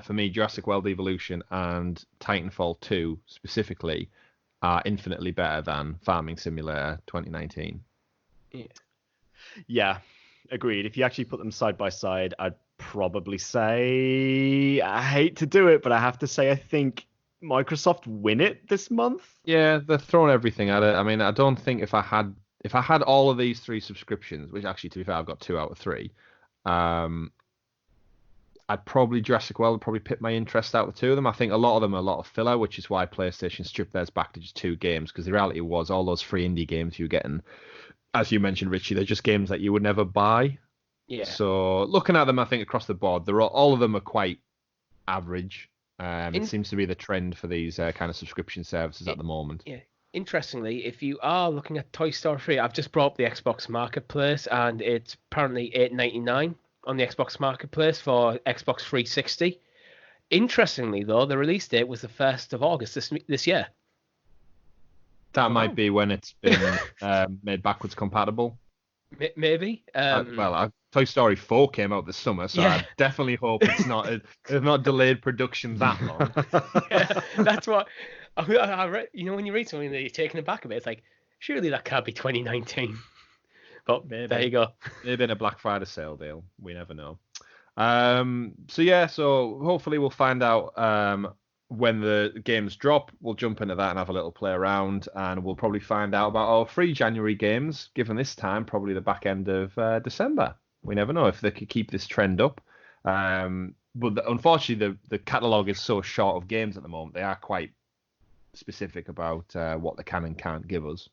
for me, Jurassic World Evolution and Titanfall 2 specifically are infinitely better than Farming Simulator 2019. Yeah, agreed. If you actually put them side by side, I'd probably say, I hate to do it, but I have to say I think Microsoft win it this month. Yeah, they're throwing everything at it. I mean, I don't think if I had all of these 3 subscriptions, which actually, to be fair, I've got 2 out of 3, I'd probably Jurassic World would probably pit my interest out of 2 of them. I think a lot of them are a lot of filler, which is why PlayStation stripped theirs back to just 2 games, because the reality was all those free indie games you were getting, as you mentioned, Richie, they're just games that you would never buy. Yeah. So looking at them, I think across the board, all of them are quite average. It seems to be the trend for these kind of subscription services at the moment. Yeah. Interestingly, if you are looking at Toy Story 3, I've just brought up the Xbox Marketplace, and it's apparently $8.99 on the Xbox Marketplace for Xbox 360. Interestingly, though, the release date was the 1st of August this year. That might be when it's been made backwards compatible. Maybe. Toy Story 4 came out this summer, so I definitely hope it's not delayed production that long. Yeah, that's what I read. You know, when you read something that you're taken aback a bit, it's like, surely that can't be 2019. But maybe. There you go. Maybe in a Black Friday sale deal. We never know. So hopefully we'll find out when the games drop. We'll jump into that and have a little play around, and we'll probably find out about our free January games, given this time, probably the back end of December. We never know if they could keep this trend up. But unfortunately, the catalogue is so short of games at the moment. They are quite specific about what they can and can't give us.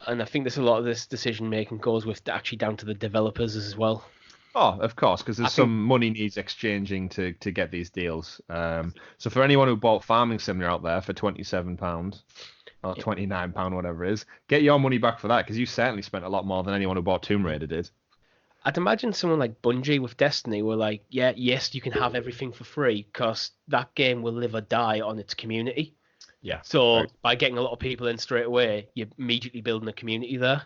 And I think there's a lot of this decision making goes with actually down to the developers as well. Oh, of course, because there's some money needs exchanging to get these deals. So for anyone who bought Farming Simulator out there for £27 or £29, whatever it is, get your money back for that, because you certainly spent a lot more than anyone who bought Tomb Raider did. I'd imagine someone like Bungie with Destiny were like, yes, you can have everything for free, because that game will live or die on its community. Yeah. So by getting a lot of people in straight away, you're immediately building a community there.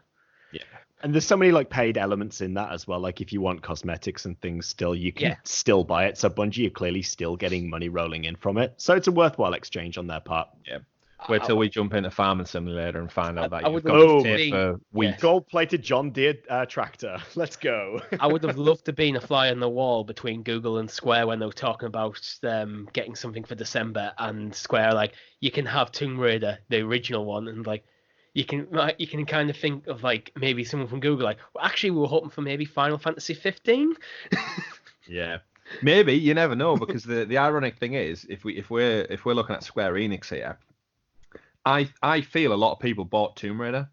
Yeah. And there's so many like paid elements in that as well. Like if you want cosmetics and things still, you can still buy it. So Bungie are clearly still getting money rolling in from it. So it's a worthwhile exchange on their part. Yeah. Wait till we jump into Farming Simulator and find out that you've got to pay for weeks. Gold-plated John Deere tractor. Let's go. I would have loved to have been a fly on the wall between Google and Square when they were talking about getting something for December, and Square like, you can have Tomb Raider, the original one, and like, you can kind of think of like maybe someone from Google like, well, actually we were hoping for maybe Final Fantasy 15. Yeah. Maybe, you never know, because the ironic thing is, if we're looking at Square Enix here, I feel a lot of people bought Tomb Raider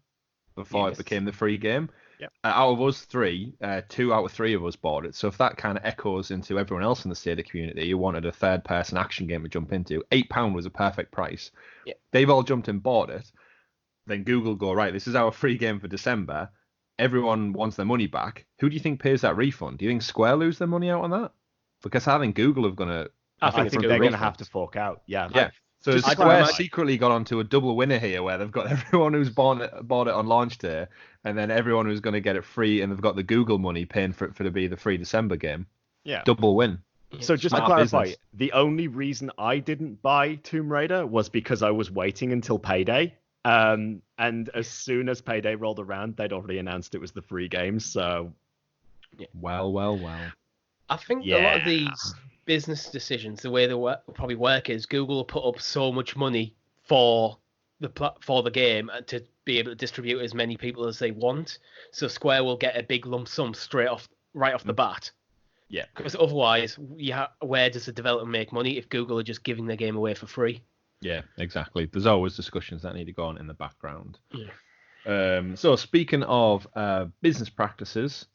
before it became the free game. Yep. Out of us three, 2 out of 3 of us bought it. So if that kind of echoes into everyone else in the Stadia community who wanted a third-person action game to jump into, £8 was a perfect price. Yeah. They've all jumped and bought it. Then Google go, right, this is our free game for December. Everyone wants their money back. Who do you think pays that refund? Do you think Square lose their money out on that? Because I think Google are going to... I think they're going to have to fork out. Yeah. Yeah. So Just Square secretly got onto a double winner here, where they've got everyone who's bought it on launch day, and then everyone who's going to get it free, and they've got the Google money paying for it to be the free December game. Yeah. Double win. So just Smart to clarify, business. the only reason I didn't buy Tomb Raider was because I was waiting until payday. And as soon as payday rolled around, they'd already announced it was the free game. So, Well. I think a lot of these business decisions, the way they probably work is Google will put up so much money for the game to be able to distribute as many people as they want. So Square will get a big lump sum right off the bat. Yeah. Because otherwise, where does the developer make money if Google are just giving their game away for free? Yeah, exactly. There's always discussions that need to go on in the background. Yeah. So speaking of business practices,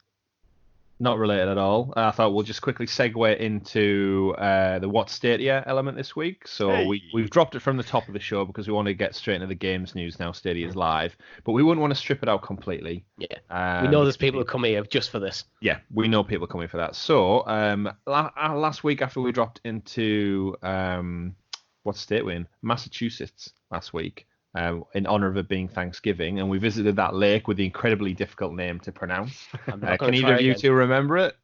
not related at all, I thought we'll just quickly segue into the What's Stadia element this week. So we've dropped it from the top of the show because we want to get straight into the games news now. Stadia is live, but we wouldn't want to strip it out completely. Yeah. We know there's people who come here just for this. Yeah, we know people coming for that. So last week after we dropped into what state we're in? Massachusetts last week. In honor of it being Thanksgiving, and we visited that lake with the incredibly difficult name to pronounce. Can either of you two remember it?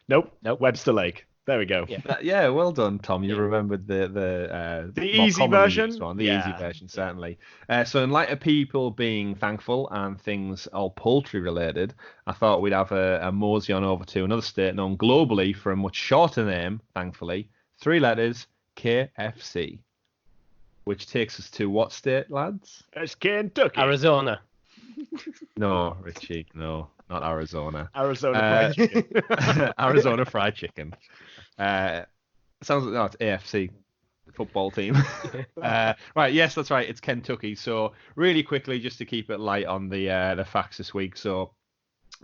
Nope. Webster Lake. There we go. Yeah, well done, Tom. You remembered the easy version. Easy version, certainly. So in light of people being thankful and things all poultry related, I thought we'd have a mosey on over to another state known globally for a much shorter name, thankfully. 3 letters, KFC. Which takes us to what state, lads? It's Kentucky. Arizona. No, Richie. No, not Arizona. Arizona fried chicken. Arizona fried chicken. Sounds like it's AFC football team. Right, yes, that's right. It's Kentucky. So really quickly, just to keep it light on the facts this week. So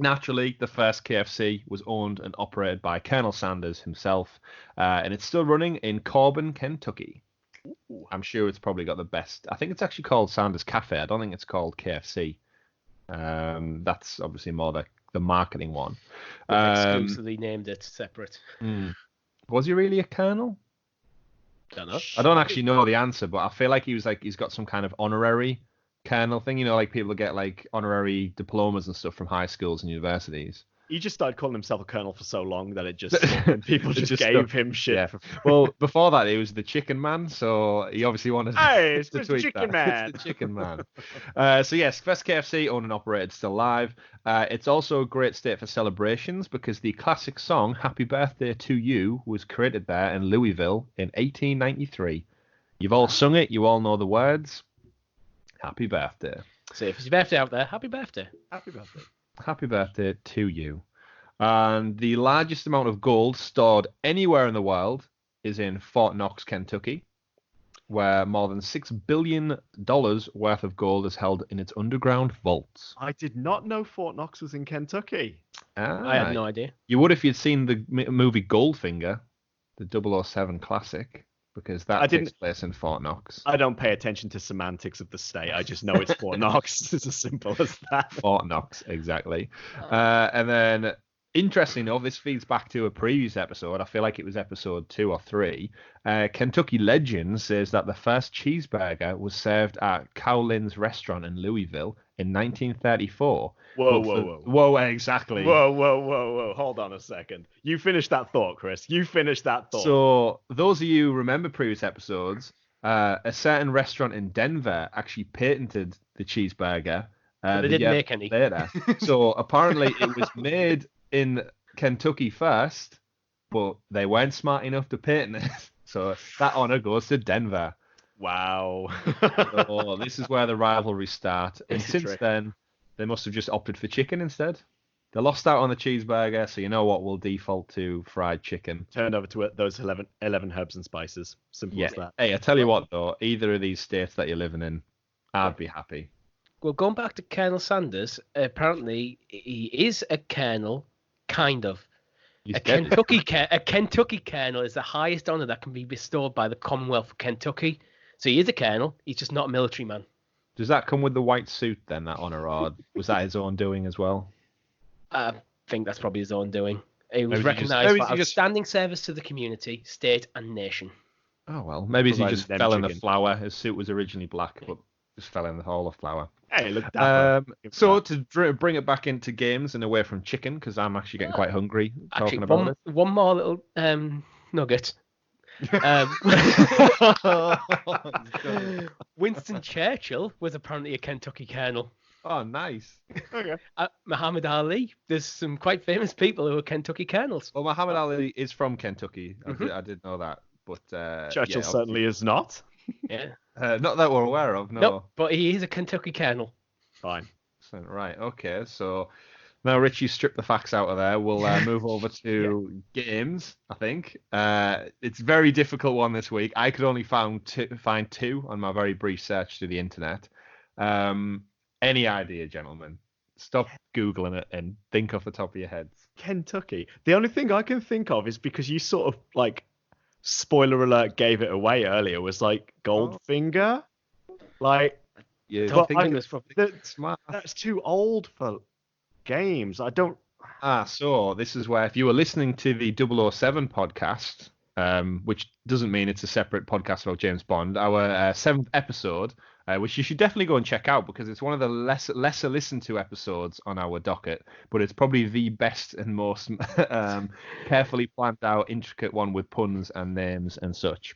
naturally, the first KFC was owned and operated by Colonel Sanders himself, and it's still running in Corbin, Kentucky. I'm sure it's probably got the best. I think it's actually called Sanders Cafe. I don't think it's called KFC. That's obviously more the marketing one. Exclusively named it separate. Was he really a colonel? Don't know. I don't actually know the answer, but I feel like he's got some kind of honorary colonel thing. You know, like people get like honorary diplomas and stuff from high schools and universities. He just started calling himself a colonel for so long that it just people just gave him shit. Yeah. Well, before that, he was the Chicken Man, so he obviously wanted it's to the tweet Chicken that. Man. It's the Chicken Man. So yes, first KFC owned and operated, still live. It's also a great state for celebrations because the classic song "Happy Birthday to You" was created there in Louisville in 1893. You've all sung it. You all know the words. Happy birthday. So if it's your birthday out there, happy birthday. Happy birthday. Happy birthday to you. And the largest amount of gold stored anywhere in the world is in Fort Knox, Kentucky, where more than $6 billion worth of gold is held in its underground vaults. I did not know Fort Knox was in Kentucky. I had no idea. You would if you'd seen the movie Goldfinger, the 007 classic, because that takes place in Fort Knox. I don't pay attention to semantics of the state. I just know it's Fort Knox. It's as simple as that. Fort Knox, exactly. And then, interestingly enough, this feeds back to a previous episode. I feel like it was episode 2 or 3. Kentucky Legend says that the first cheeseburger was served at Cowlin's restaurant in Louisville in 1934. Whoa, exactly. Whoa. Hold on a second. You finish that thought, Chris. You finish that thought. So, those of you who remember previous episodes, a certain restaurant in Denver actually patented the cheeseburger. They didn't make any. Later. So, apparently, it was made in Kentucky first, but they weren't smart enough to patent it. So, that honor goes to Denver. Wow. So this is where the rivalries start. And since True. then, they must have just opted for chicken instead. They lost out on the cheeseburger, so you know what? We'll default to fried chicken. Turned over to those 11 herbs and spices. Simple as that. Hey, I tell you what, though, either of these states that you're living in, I'd be happy. Well, going back to Colonel Sanders, apparently he is a colonel, kind of. A Kentucky colonel is the highest honor that can be bestowed by the Commonwealth of Kentucky. So he is a colonel. He's just not a military man. Does that come with the white suit then, that honor, or was that his own doing as well? I think that's probably his own doing. He was Maybe recognised for just- outstanding service to the community, state, and nation. Oh, well, maybe he Provided just them fell in the chicken. flour. His suit was originally black, but just fell in the hole of flour. Hey, look dapper. So to bring it back into games and away from chicken, because I'm actually getting quite hungry talking Actually, about it. one more little nugget. Winston Churchill was apparently a Kentucky colonel. Oh, nice. Okay. Muhammad Ali. There's some quite famous people who are Kentucky colonels. Well, Muhammad Ali is from Kentucky. I did know that. But Churchill certainly is not. Yeah. not that we're aware of, no. Nope, but he is a Kentucky colonel. Fine. Right, okay. So now Richie stripped the facts out of there. We'll move over to games, I think. It's a very difficult one this week. I could only find two on my very brief search through the internet. Any idea, gentlemen? Stop Googling it and think off the top of your heads. Kentucky. The only thing I can think of is because you sort of like, spoiler alert, gave it away earlier, was like Goldfinger. Like, Yeah, but think it was probably smart. that's too old for games. I don't. So this is where if you were listening to the 007 podcast, which doesn't mean it's a separate podcast about James Bond, our seventh episode, which you should definitely go and check out because it's one of the lesser listened to episodes on our docket, but it's probably the best and most carefully planned out, intricate one with puns and names and such.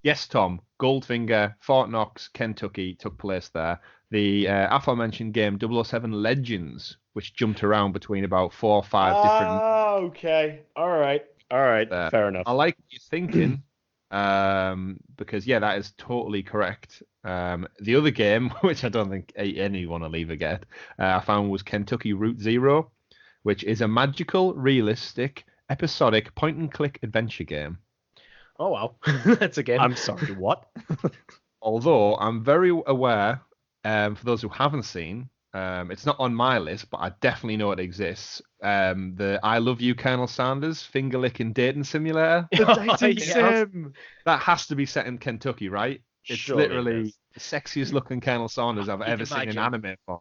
Yes, Tom, Goldfinger, Fort Knox, Kentucky took place there. The aforementioned game 007 Legends, which jumped around between about 4 or 5 different. Oh, okay. All right. Fair enough. I like what you're thinking, because that is totally correct. The other game, which I don't think anyone will ever get, I found was Kentucky Route Zero, which is a magical, realistic, episodic point-and-click adventure game. Oh wow, that's a game. I'm sorry. What? Although I'm very aware, for those who haven't seen, it's not on my list, but I definitely know it exists. The I Love You, Colonel Sanders finger-licking dating simulator. The dating sim. That has to be set in Kentucky, right? It's Surely literally it the sexiest looking Colonel Sanders I've ever seen in imagine. anime form.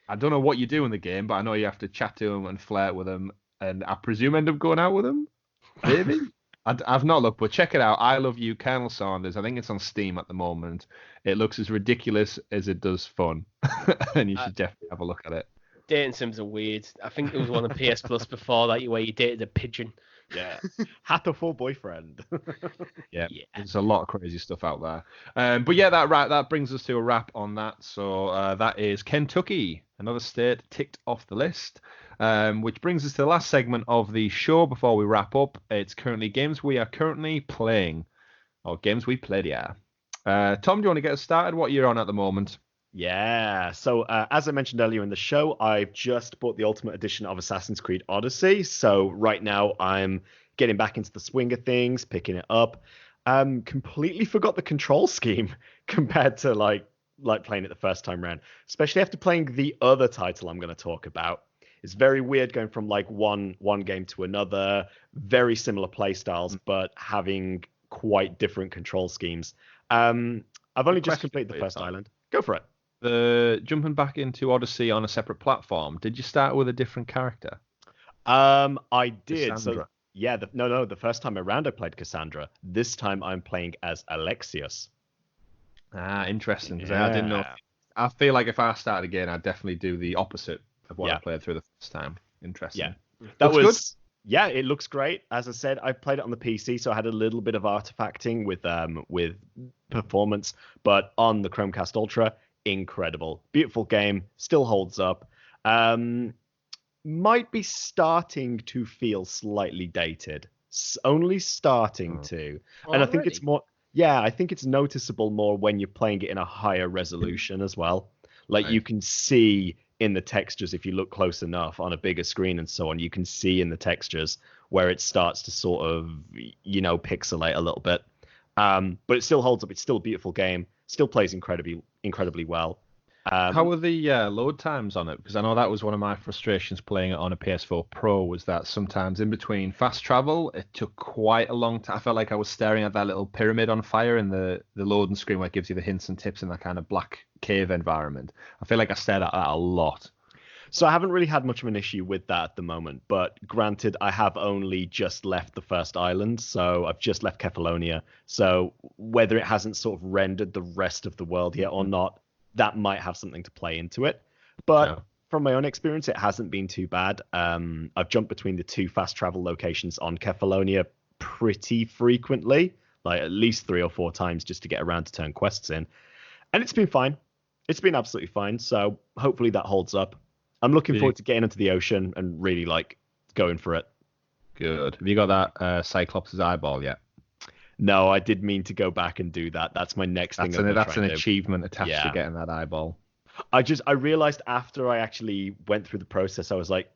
I don't know what you do in the game, but I know you have to chat to him and flirt with him, and I presume end up going out with him. Maybe. I've not looked, but check it out. I Love You, Colonel Sanders. I think it's on Steam at the moment. It looks as ridiculous as it does fun, and you should definitely have a look at it. Dating sims are weird. I think there was one on PS Plus before that where you dated a pigeon. Yeah. Hatterful boyfriend. Yeah, there's a lot of crazy stuff out there. But yeah, that brings us to a wrap on that. So that is Kentucky, another state ticked off the list. Which brings us to the last segment of the show before we wrap up. It's currently games we are currently playing, or games we played, yeah. Tom, do you want to get us started? What you're on at the moment? Yeah. So as I mentioned earlier in the show, I've just bought the Ultimate Edition of Assassin's Creed Odyssey. So right now I'm getting back into the swing of things, picking it up. Completely forgot the control scheme compared to like playing it the first time around, especially after playing the other title I'm going to talk about. It's very weird going from like one game to another, very similar play styles, but having quite different control schemes. I've only just completed the first island. Go for it. The jumping back into Odyssey on a separate platform, did you start with a different character? I did. Cassandra. So yeah, the first time around I played Cassandra. This time I'm playing as Alexios. Interesting, because I didn't know. I feel like if I start again, I'd definitely do the opposite of what I played through the first time. Interesting. Yeah, that Looks was good. Yeah, it looks great. As I said, I played it on the PC, so I had a little bit of artifacting with performance, but on the Chromecast Ultra, incredible, beautiful game, still holds up. Might be starting to feel slightly dated, only starting to. And I think it's more, I think it's noticeable more when you're playing it in a higher resolution as well. Like you can see in the textures, if you look close enough on a bigger screen and so on, you can see in the textures where it starts to sort of, pixelate a little bit. But it still holds up. It's still a beautiful game. Still plays incredibly well. How were the load times on it? Because I know that was one of my frustrations playing it on a PS4 Pro, was that sometimes in between fast travel, it took quite a long time. I felt like I was staring at that little pyramid on fire in the loading screen where it gives you the hints and tips in that kind of black cave environment. I feel like I stared at that a lot. So I haven't really had much of an issue with that at the moment, but granted, I have only just left the first island, so I've just left Kefalonia. So whether it hasn't sort of rendered the rest of the world yet or not, that might have something to play into it. But from my own experience, it hasn't been too bad. I've jumped between the 2 fast travel locations on Kefalonia pretty frequently, like at least 3 or 4 times just to get around to turn quests in. And it's been fine. It's been absolutely fine. So hopefully that holds up. I'm looking forward to getting into the ocean and really going for it. Good. Have you got that Cyclops' eyeball yet? No, I did mean to go back and do that. That's my next thing. That's an achievement attached to getting that eyeball. I realized after I actually went through the process, I was like,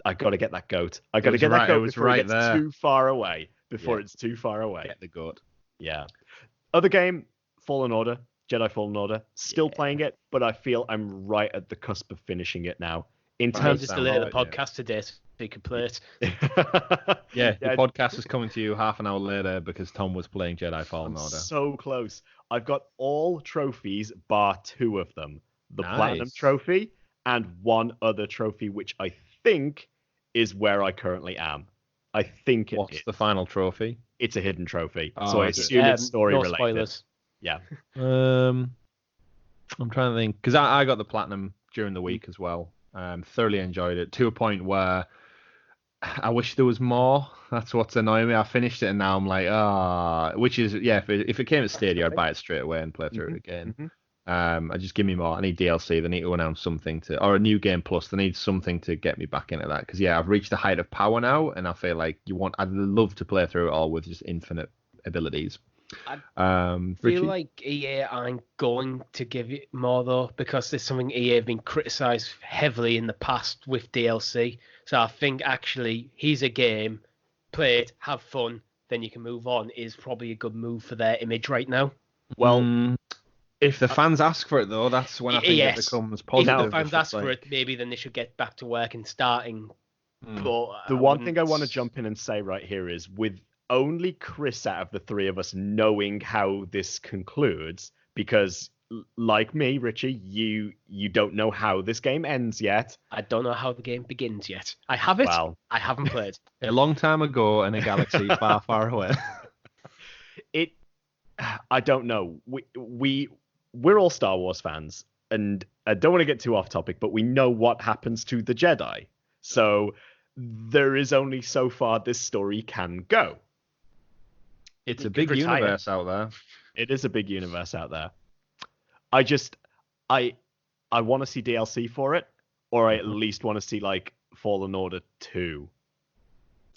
I got to get that goat. I got to get that goat before it gets too far away. It's too far away. Get the goat. Yeah. Other game, Fallen Order, Jedi Fallen Order. Still playing it, but I feel I'm right at the cusp of finishing it now. In terms just delay the podcast today so you can play it. The podcast is coming to you half an hour later because Tom was playing Jedi Fallen Order. So close. I've got all trophies bar 2 of them. The Platinum Trophy and one other trophy, which I think is where I currently am. I think What's the final trophy? It's a hidden trophy. So I assume it's story related. Spoilers. Yeah. I'm trying to think, because I got the Platinum during the week as well. Thoroughly enjoyed it to a point where I wish there was more. That's what's annoying me. I finished it and now I'm like, which is, if it came to Stadia, I'd buy it straight away and play through it again. I just give me more. I need DLC. They need to announce something or a new game plus. They need something to get me back into that. Because I've reached the height of power now, and I feel like I'd love to play through it all with just infinite abilities. I feel like EA aren't going to give it more though, because there's something EA have been criticised heavily in the past with DLC. So I think actually, here's a game, play it, have fun, then you can move on, is probably a good move for their image right now. Well, if the fans ask for it though, that's when I think it becomes positive. If the fans ask for it, maybe then they should get back to work and starting. But the one thing I want to jump in and say right here is, with only Chris out of the 3 of us knowing how this concludes, because like me, Richie, you don't know how this game ends yet. I don't know how the game begins yet. I have it. Well, I haven't played. A long time ago in a galaxy far, far away. I don't know. We're all Star Wars fans, and I don't want to get too off topic, but we know what happens to the Jedi. So there is only so far this story can go. It's a big universe out there. It is a big universe out there. I want to see DLC for it, or I at least want to see Fallen Order 2.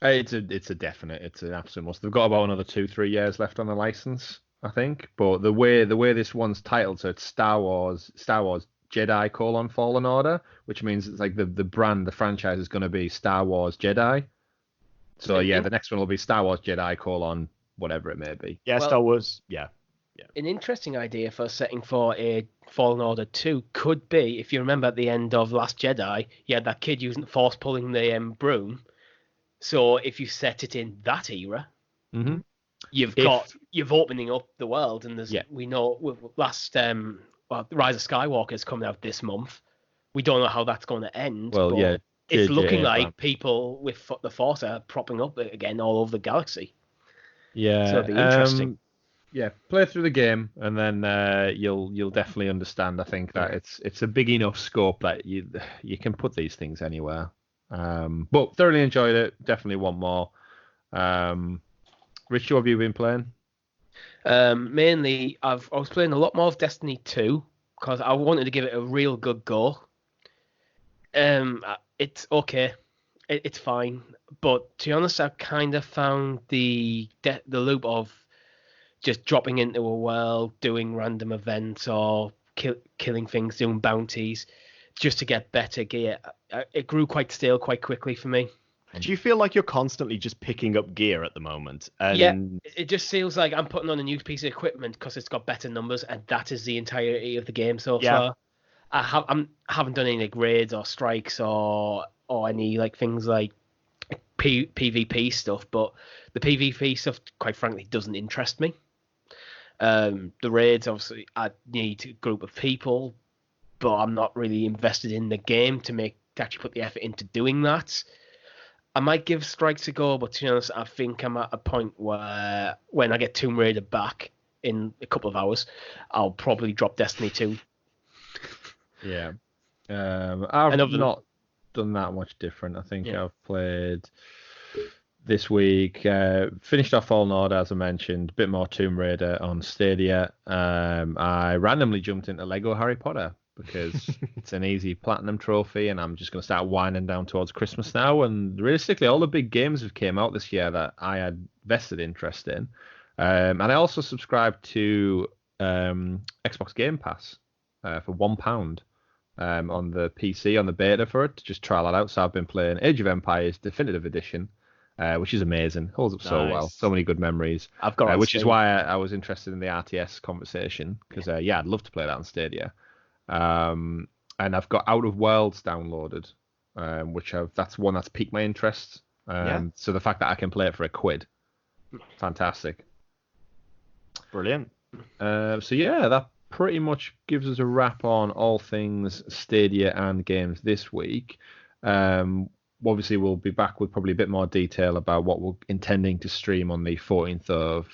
It's a definite. It's an absolute must. They've got about another 2-3 years left on the license, I think. But the way this one's titled, so it's Star Wars Jedi: Fallen Order, which means it's like the brand, the franchise is going to be Star Wars Jedi. So the next one will be Star Wars Jedi: whatever it may be. Yeah, Star Wars. Yeah. An interesting idea for a setting for a Fallen Order 2 could be, if you remember at the end of Last Jedi, you had that kid using the Force pulling the broom. So if you set it in that era, you've opening up the world, and we know with Rise of Skywalker is coming out this month. We don't know how that's going to end. Well, but it's looking like people with the Force are propping up again all over the galaxy. Yeah, so it'll be interesting. Play through the game, and then you'll definitely understand. I think that it's a big enough scope that you can put these things anywhere. But thoroughly enjoyed it. Definitely want more. Rich, what have you been playing? Mainly, I was playing a lot more of Destiny 2 because I wanted to give it a real good go. It's okay. it's fine. But to be honest, I've kind of found the loop of just dropping into a world, doing random events or killing things, doing bounties, just to get better gear. It grew quite stale quite quickly for me. Do you feel like you're constantly just picking up gear at the moment? And... Yeah, it just feels like I'm putting on a new piece of equipment because it's got better numbers, and that is the entirety of the game so far. I haven't done any like raids or strikes or any like things like PvP stuff, but the PvP stuff, quite frankly, doesn't interest me. The raids, obviously, I need a group of people, but I'm not really invested in the game to actually put the effort into doing that. I might give strikes a go, but to be honest, I think I'm at a point where when I get Tomb Raider back in a couple of hours, I'll probably drop Destiny 2. Yeah. I've not done that much different. I think I've played this week, finished off Fallen Order, as I mentioned, a bit more Tomb Raider on Stadia. I randomly jumped into Lego Harry Potter because it's an easy platinum trophy, and I'm just going to start winding down towards Christmas now. And realistically, all the big games have came out this year that I had vested interest in. And I also subscribed to Xbox Game Pass for £1 on the PC, on the beta for it, to just try that out. So I've been playing Age of Empires Definitive Edition, which is amazing. Holds up so well. So many good memories. I've got which is why I was interested in the RTS conversation, because I'd love to play that on Stadia. And I've got Out of Worlds downloaded, which that's one that's piqued my interest. So the fact that I can play it for £1, fantastic. Brilliant. That pretty much gives us a wrap on all things Stadia and games this week. Obviously, we'll be back with probably a bit more detail about what we're intending to stream on the 14th of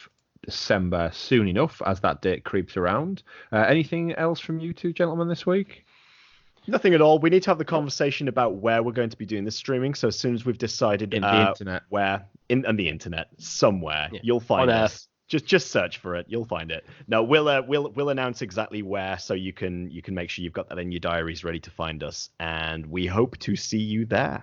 December soon enough, as that date creeps around. Anything else from you two gentlemen this week? Nothing at all. We need to have the conversation about where we're going to be doing the streaming. So as soon as we've decided the internet, on the internet somewhere, you'll find us. Just search for it. You'll find it. No, we'll announce exactly where, so you can make sure you've got that in your diaries ready to find us, and we hope to see you there.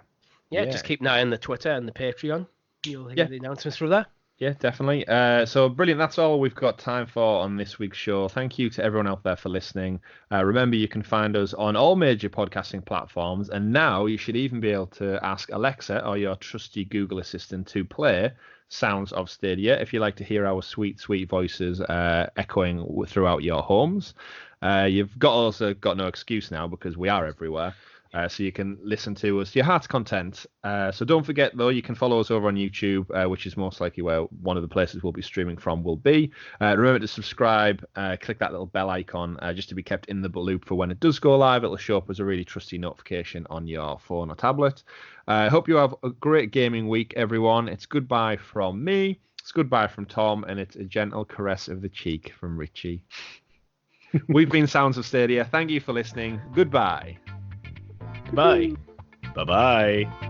Yeah, just keep an eye on the Twitter and the Patreon. You'll hear the announcements through there. Yeah, definitely. So brilliant. That's all we've got time for on this week's show. Thank you to everyone out there for listening. Remember, you can find us on all major podcasting platforms, and now you should even be able to ask Alexa or your trusty Google Assistant to play Sounds of Stadia if you like to hear our sweet, sweet voices echoing throughout your homes. You've also got no excuse now, because we are everywhere. So you can listen to us to your heart's content. So don't forget, though, you can follow us over on YouTube, which is most likely where one of the places we'll be streaming from will be. Remember to subscribe, click that little bell icon just to be kept in the loop for when it does go live. It'll show up as a really trusty notification on your phone or tablet. I hope you have a great gaming week, everyone. It's goodbye from me, it's goodbye from Tom, and it's a gentle caress of the cheek from Richie. We've been Sounds of Stadia. Thank you for listening. Goodbye. Bye. Bye-bye.